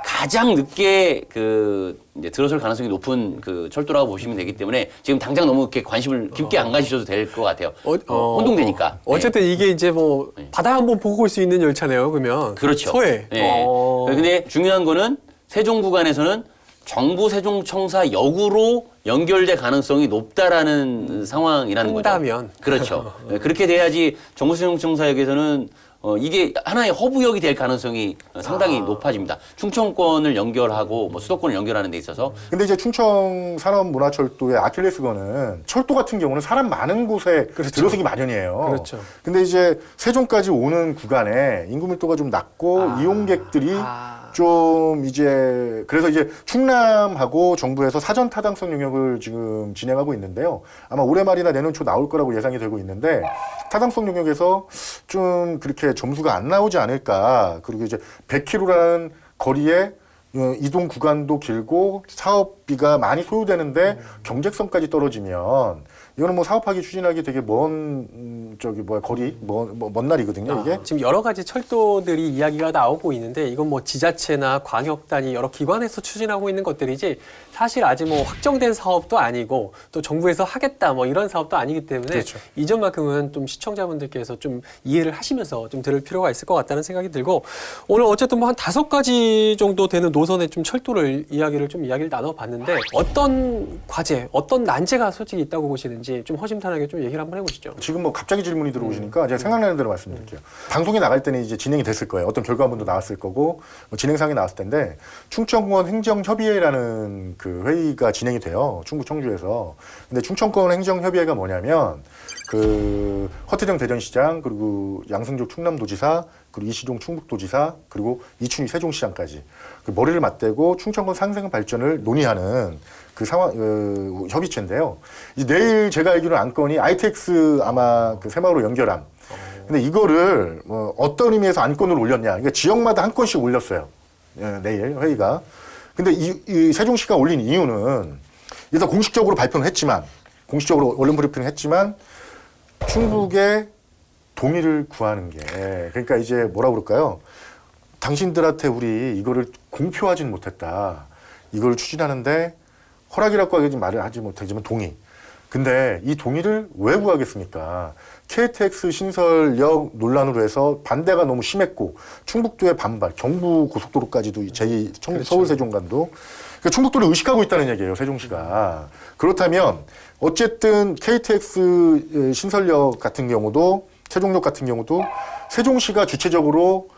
가장 늦게 그 이제 들어설 가능성이 높은 그 철도라고 보시면 되기 때문에 지금 당장 너무 이렇게 관심을 깊게 안 가지셔도 될 것 같아요. 혼동되니까. 어쨌든 이게 이제 뭐 바다 한번 보고 올 수 있는 열차네요. 그러면 그렇죠. 서해. 네. 근데 중요한 거는 세종 구간에서는 정부 세종청사역으로 연결될 가능성이 높다라는 상황이라는 거죠. 한다면. 그렇죠. 네, 그렇게 돼야지 정부 세종청사역에서는 이게 하나의 허브역이 될 가능성이 상당히 높아집니다. 충청권을 연결하고 뭐 수도권을 연결하는 데 있어서. 근데 이제 충청 산업문화철도의 아킬레스건은 철도 같은 경우는 사람 많은 곳에 들어서기 마련이에요. 그렇죠. 근데 이제 세종까지 오는 구간에 인구 밀도가 좀 낮고 이용객들이 좀 이제 그래서 이제 충남하고 정부에서 사전 타당성 용역을 지금 진행하고 있는데요. 아마 올해 말이나 내년 초 나올 거라고 예상이 되고 있는데 타당성 용역에서 좀 그렇게 점수가 안 나오지 않을까. 그리고 이제 100km라는 거리에 이동 구간도 길고 사업비가 많이 소요되는데 경제성까지 떨어지면 이거는 뭐 사업하기 추진하기 되게 먼 거리 먼 날이거든요. 이게 지금 여러 가지 철도들이 이야기가 나오고 있는데 이건 뭐 지자체나 광역 단위 여러 기관에서 추진하고 있는 것들이지 사실 아직 뭐 확정된 사업도 아니고 또 정부에서 하겠다 뭐 이런 사업도 아니기 때문에 그렇죠. 이 점만큼은 좀 시청자분들께서 좀 이해를 하시면서 좀 들을 필요가 있을 것 같다는 생각이 들고 오늘 어쨌든 뭐 한 5가지 정도 되는 노선의 좀 철도를 이야기를 나눠봤는데 어떤 과제, 어떤 난제가 솔직히 있다고 보시는지 있는지 좀 허심탄회하게 좀 얘기를 한번 해보시죠. 지금 뭐 갑자기 질문이 들어오시니까 제가 생각나는 대로 말씀드릴게요. 방송에 나갈 때는 이제 진행이 됐을 거예요. 어떤 결과문도 나왔을 거고 뭐 진행상이 나왔을 텐데 충청권 행정협의회라는 그 회의가 진행이 돼요. 충북 청주에서. 근데 충청권 행정협의회가 뭐냐면 그 허태정 대전시장 그리고 양승조 충남도지사 그리고 이시종 충북도지사 그리고 이춘희 세종시장까지 그 머리를 맞대고 충청권 상생 발전을 논의하는 그 상황 협의체인데요. 이제 내일 제가 알기로는 안건이 ITX 아마 그 새마을호 연결함. 근데 이거를 뭐 어떤 의미에서 안건을 올렸냐? 그러니까 지역마다 한 건씩 올렸어요. 예, 내일 회의가. 근데 이 세종시가 올린 이유는 일단 공식적으로 발표는 했지만 공식적으로 언론 브리핑을 했지만 충북의 동의를 구하는 게 그러니까 이제 뭐라 그럴까요? 당신들한테 우리 이거를 공표하지는 못했다. 이걸 추진하는데 허락이라고 하긴 말을 하지 못하지만 동의. 근데 이 동의를 왜 구하겠습니까? KTX 신설역 논란으로 해서 반대가 너무 심했고 충북도의 반발, 경부 고속도로까지도 제2 그렇죠. 서울 세종간도 그러니까 충북도를 의식하고 있다는 얘기예요, 세종시가. 그렇다면 어쨌든 KTX 신설역 같은 경우도 세종역 같은 경우도 세종시가 주체적으로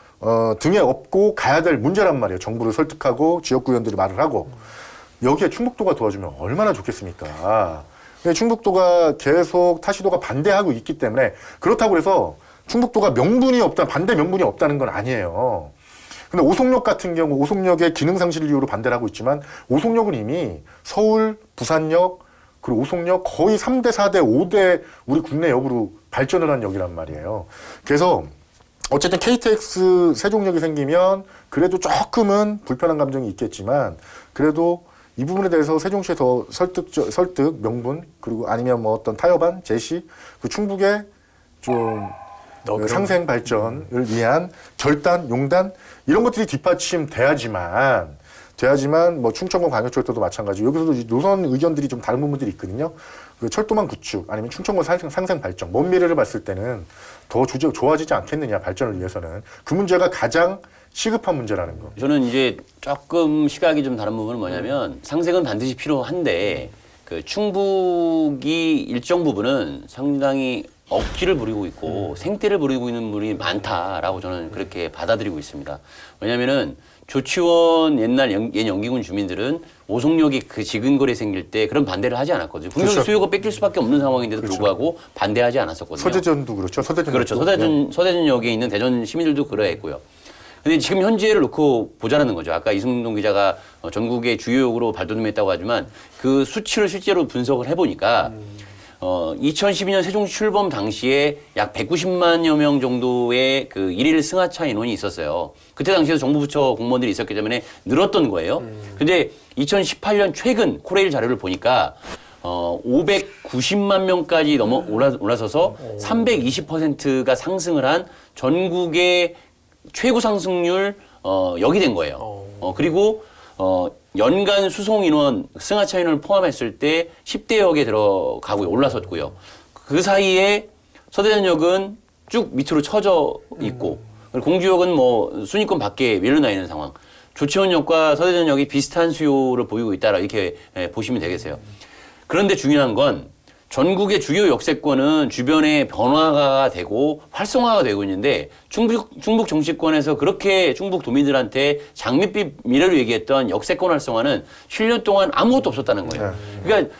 등에 업고 가야 될 문제란 말이에요. 정부를 설득하고 지역구 의원들이 말을 하고 여기에 충북도가 도와주면 얼마나 좋겠습니까? 근데 충북도가 계속 타시도가 반대하고 있기 때문에 그렇다고 해서 충북도가 명분이 없다, 반대 명분이 없다는 건 아니에요. 근데 오송역 같은 경우 오송역의 기능 상실 이유로 반대를 하고 있지만 오송역은 이미 서울, 부산역 그리고 오송역 거의 3대, 4대, 5대 우리 국내 역으로 발전을 한 역이란 말이에요. 그래서 어쨌든 KTX 세종역이 생기면 그래도 조금은 불편한 감정이 있겠지만 그래도 이 부분에 대해서 세종시에 더 설득, 명분 그리고 아니면 뭐 어떤 타협안, 제시 그 충북의 좀 상생 발전을 위한 결단, 용단 이런 것들이 뒷받침돼야지만 뭐 충청권 광역철도도 마찬가지. 여기서도 노선 의견들이 좀 다른 부분들이 있거든요. 그 철도망 구축 아니면 충청권 상생 발전 먼 미래를 봤을 때는 더 좋아지지 않겠느냐 발전을 위해서는 그 문제가 가장 시급한 문제라는 거. 저는 이제 조금 시각이 좀 다른 부분은 뭐냐면 상생은 반드시 필요한데 그 충북이 일정 부분은 상당히 억지를 부리고 있고 생떼를 부리고 있는 분이 많다라고 저는 그렇게 받아들이고 있습니다. 왜냐면은 조치원 옛날 옛 연기군 주민들은 오송역이 그 지근거리 생길 때 그런 반대를 하지 않았거든요. 분명히 그렇죠. 수요가 뺏길 수밖에 없는 상황인데도 그렇죠. 불구하고 반대하지 않았었거든요. 서대전도 그렇죠. 그렇죠. 서대전역에 있는 대전 시민들도 그러했고요. 근데 지금 현재를 놓고 보자는 거죠. 아까 이승동 기자가 전국의 주요역으로 발돋움했다고 하지만 그 수치를 실제로 분석을 해보니까 2012년 세종시 출범 당시에 약 190만여 명 정도의 그 일일 승하차 인원이 있었어요. 그때 당시에도 정부 부처 공무원들이 있었기 때문에 늘었던 거예요. 근데 2018년 최근 코레일 자료를 보니까 590만 명까지 올라서서 320%가 상승을 한 전국의 최고 상승률 역이 된 거예요. 그리고 연간 수송 인원, 승하차 인원을 포함했을 때 10대 역에 들어가고 올라섰고요. 그 사이에 서대전역은 쭉 밑으로 처져 있고 공주역은 뭐 순위권 밖에 밀려나 있는 상황. 조치원역과 서대전역이 비슷한 수요를 보이고 있다라 이렇게 보시면 되겠어요. 그런데 중요한 건 전국의 주요 역세권은 주변에 변화가 되고 활성화가 되고 있는데 충북 정치권에서 그렇게 충북 도민들한테 장밋빛 미래를 얘기했던 역세권 활성화는 7년 동안 아무것도 없었다는 거예요. 그러니까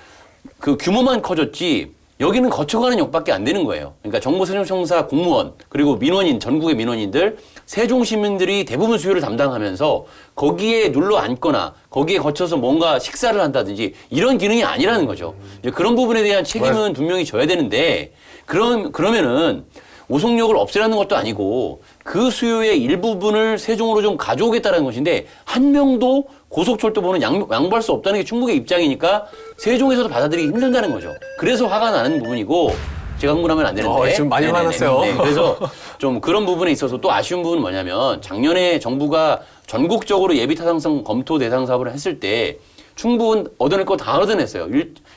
그 규모만 커졌지 여기는 거쳐가는 역밖에 안 되는 거예요. 그러니까 정보세종청사 공무원 그리고 민원인 전국의 민원인들 세종 시민들이 대부분 수요를 담당하면서 거기에 눌러 앉거나 거기에 거쳐서 뭔가 식사를 한다든지 이런 기능이 아니라는 거죠. 이제 그런 부분에 대한 책임은 분명히 져야 되는데 그러면은 오송역을 없애라는 것도 아니고 그 수요의 일부분을 세종으로 좀 가져오겠다는 것인데 한 명도 고속철도보는 양보할 수 없다는 게 충북의 입장이니까 세종에서도 받아들이기 힘든다는 거죠. 그래서 화가 나는 부분이고 제가 흥분하면 안 되는데. 지금 많이 네네네. 화났어요. 네, 그래서 좀 그런 부분에 있어서 또 아쉬운 부분은 뭐냐면 작년에 정부가 전국적으로 예비타당성 검토 대상 사업을 했을 때 충북은 얻어낼 거 다 얻어냈어요.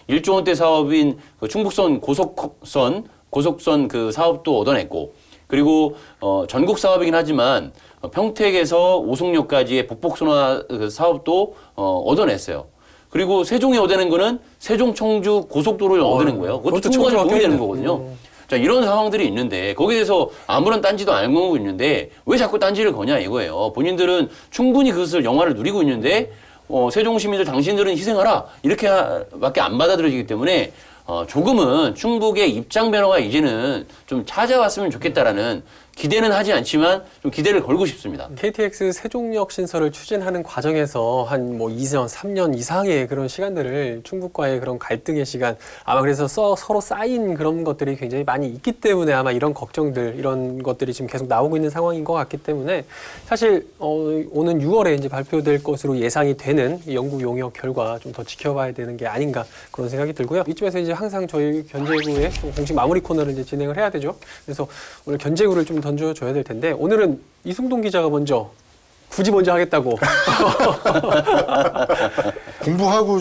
1조 원대 사업인 그 충북선 고속선 그 사업도 얻어냈고 그리고 전국 사업이긴 하지만 평택에서 오송역까지의 북복선화 그 사업도 얻어냈어요. 그리고 세종에 오대는 거는 세종 청주 고속도로를 오대는 거예요. 그것도 그것도 충분히 청주가 도움이 되는 껴있네. 거거든요. 자, 이런 상황들이 있는데 거기에 대해서 아무런 딴지도 안 걸고 있는데 왜 자꾸 딴지를 거냐 이거예요. 본인들은 충분히 그것을 영화를 누리고 있는데 세종 시민들 당신들은 희생하라 이렇게밖에 안 받아들여지기 때문에 조금은 충북의 입장 변화가 이제는 좀 찾아왔으면 좋겠다라는 기대는 하지 않지만 좀 기대를 걸고 싶습니다. KTX 세종역 신설을 추진하는 과정에서 한 뭐 2년, 3년 이상의 그런 시간들을 충북과의 그런 갈등의 시간, 아마 그래서 서로 쌓인 그런 것들이 굉장히 많이 있기 때문에 아마 이런 걱정들, 이런 것들이 지금 계속 나오고 있는 상황인 것 같기 때문에 사실 오는 6월에 이제 발표될 것으로 예상이 되는 이 연구 용역 결과 좀 더 지켜봐야 되는 게 아닌가 그런 생각이 들고요. 이쯤에서 이제 항상 저희 견제구의 공식 마무리 코너를 이제 진행을 해야 되죠. 그래서 오늘 견제구를 좀 던져줘야 될 텐데 오늘은 이승동 기자가 굳이 먼저 하겠다고. 공부하고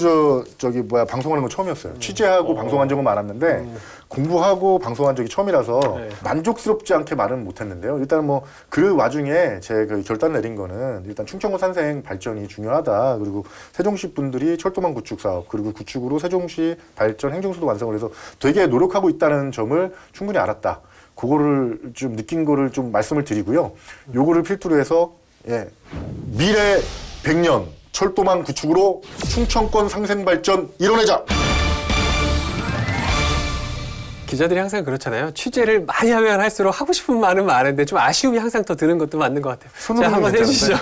방송하는 건 처음이었어요. 취재하고 방송한 적은 많았는데 공부하고 방송한 적이 처음이라서 네. 만족스럽지 않게 말은 못했는데요. 일단 뭐 그 와중에 제 그 결단 내린 거는 일단 충청권 산생 발전이 중요하다. 그리고 세종시 분들이 철도망 구축 사업 그리고 구축으로 세종시 발전 행정수도 완성을 해서 되게 노력하고 있다는 점을 충분히 알았다. 그거를 좀 느낀 거를 좀 말씀을 드리고요. 요거를 필두로 해서 미래 100년 철도망 구축으로 충청권 상생 발전 이뤄내자. 기자들이 항상 그렇잖아요. 취재를 많이 하면 할수록 하고 싶은 말은 많은데 좀 아쉬움이 항상 더 드는 것도 맞는 것 같아요. 자, 한번 해주시죠.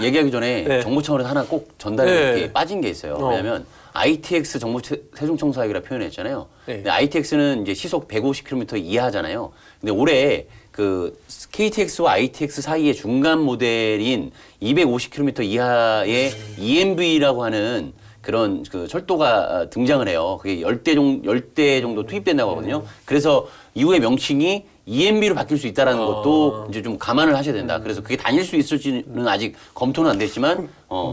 얘기하기 전에 네. 정보청에서 하나 꼭 전달해 네. 게 빠진 게 있어요. 왜냐하면 ITX 정보 세종청사역이라 표현했잖아요. 네. 근데 ITX는 이제 시속 150km 이하잖아요. 근데 올해 그 KTX와 ITX 사이의 중간 모델인 250km 이하의 EMV라고 하는 그런 그 철도가 등장을 해요. 그게 10대 정도 투입된다고 하거든요. 그래서 이후에 명칭이 EMB로 바뀔 수 있다라는 것도 이제 좀 감안을 하셔야 된다. 그래서 그게 다닐 수 있을지는 아직 검토는 안 됐지만,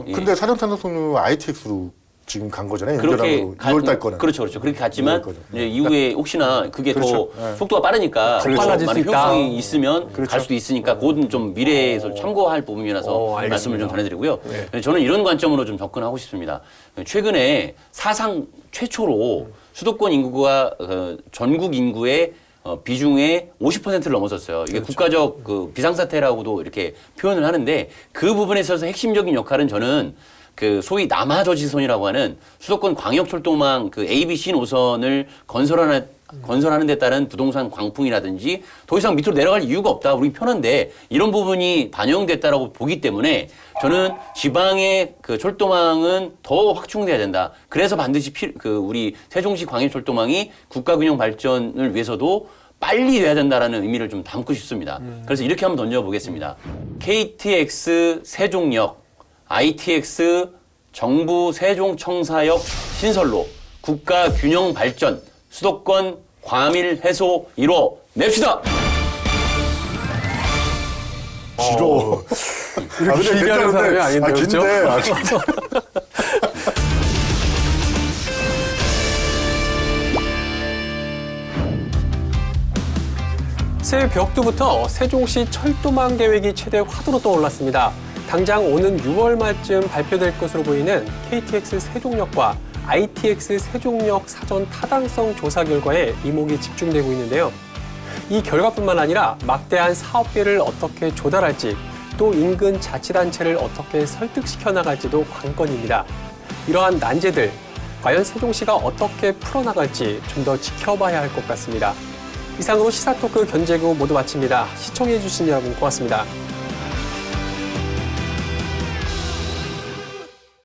근데 사령탄도송로 ITX로 지금 간 거잖아요. 그렇게 연결하고 2월달 거는. 그렇죠. 그렇게 갔지만 2월 거죠. 이제 이후에 혹시나 그게 그렇죠. 더 속도가 빠르니까 그렇죠. 빨라질 수 많은 있다. 효용성이 있으면 그렇죠. 갈 수도 있으니까 그건 좀 미래에서 참고할 부분이라서 알겠습니다. 말씀을 좀 전해드리고요. 저는 이런 관점으로 좀 접근하고 싶습니다. 최근에 사상 최초로 수도권 인구가 전국 인구의 비중의 50%를 넘어섰어요. 이게 국가적 그 비상사태라고도 이렇게 표현을 하는데 그 부분에 있어서 핵심적인 역할은 저는 그 소위 남하저지선이라고 하는 수도권 광역철도망 그 ABC 노선을 건설하는 데 따른 부동산 광풍이라든지 더 이상 밑으로 내려갈 이유가 없다. 우리 편한데 이런 부분이 반영됐다라고 보기 때문에 저는 지방의 그 철도망은 더 확충돼야 된다. 그래서 반드시 우리 세종시 광역철도망이 국가균형 발전을 위해서도 빨리 돼야 된다라는 의미를 좀 담고 싶습니다. 그래서 이렇게 한번 던져보겠습니다. KTX 세종역, ITX 정부 세종청사역 신설로 국가균형 발전, 수도권 과밀 해소 이뤄냅시다. 길어. 이렇게 길게 하는 사람이 아닌데, 그렇죠? 긴데. 새해 벽두부터 세종시 철도망 계획이 최대 화두로 떠올랐습니다. 당장 오는 6월 말쯤 발표될 것으로 보이는 KTX 세종역과 ITX 세종역 사전 타당성 조사 결과에 이목이 집중되고 있는데요. 이 결과뿐만 아니라 막대한 사업비를 어떻게 조달할지, 또 인근 자치단체를 어떻게 설득시켜 나갈지도 관건입니다. 이러한 난제들, 과연 세종시가 어떻게 풀어나갈지 좀 더 지켜봐야 할 것 같습니다. 이상으로 시사토크 견제구 모두 마칩니다. 시청해주신 여러분 고맙습니다.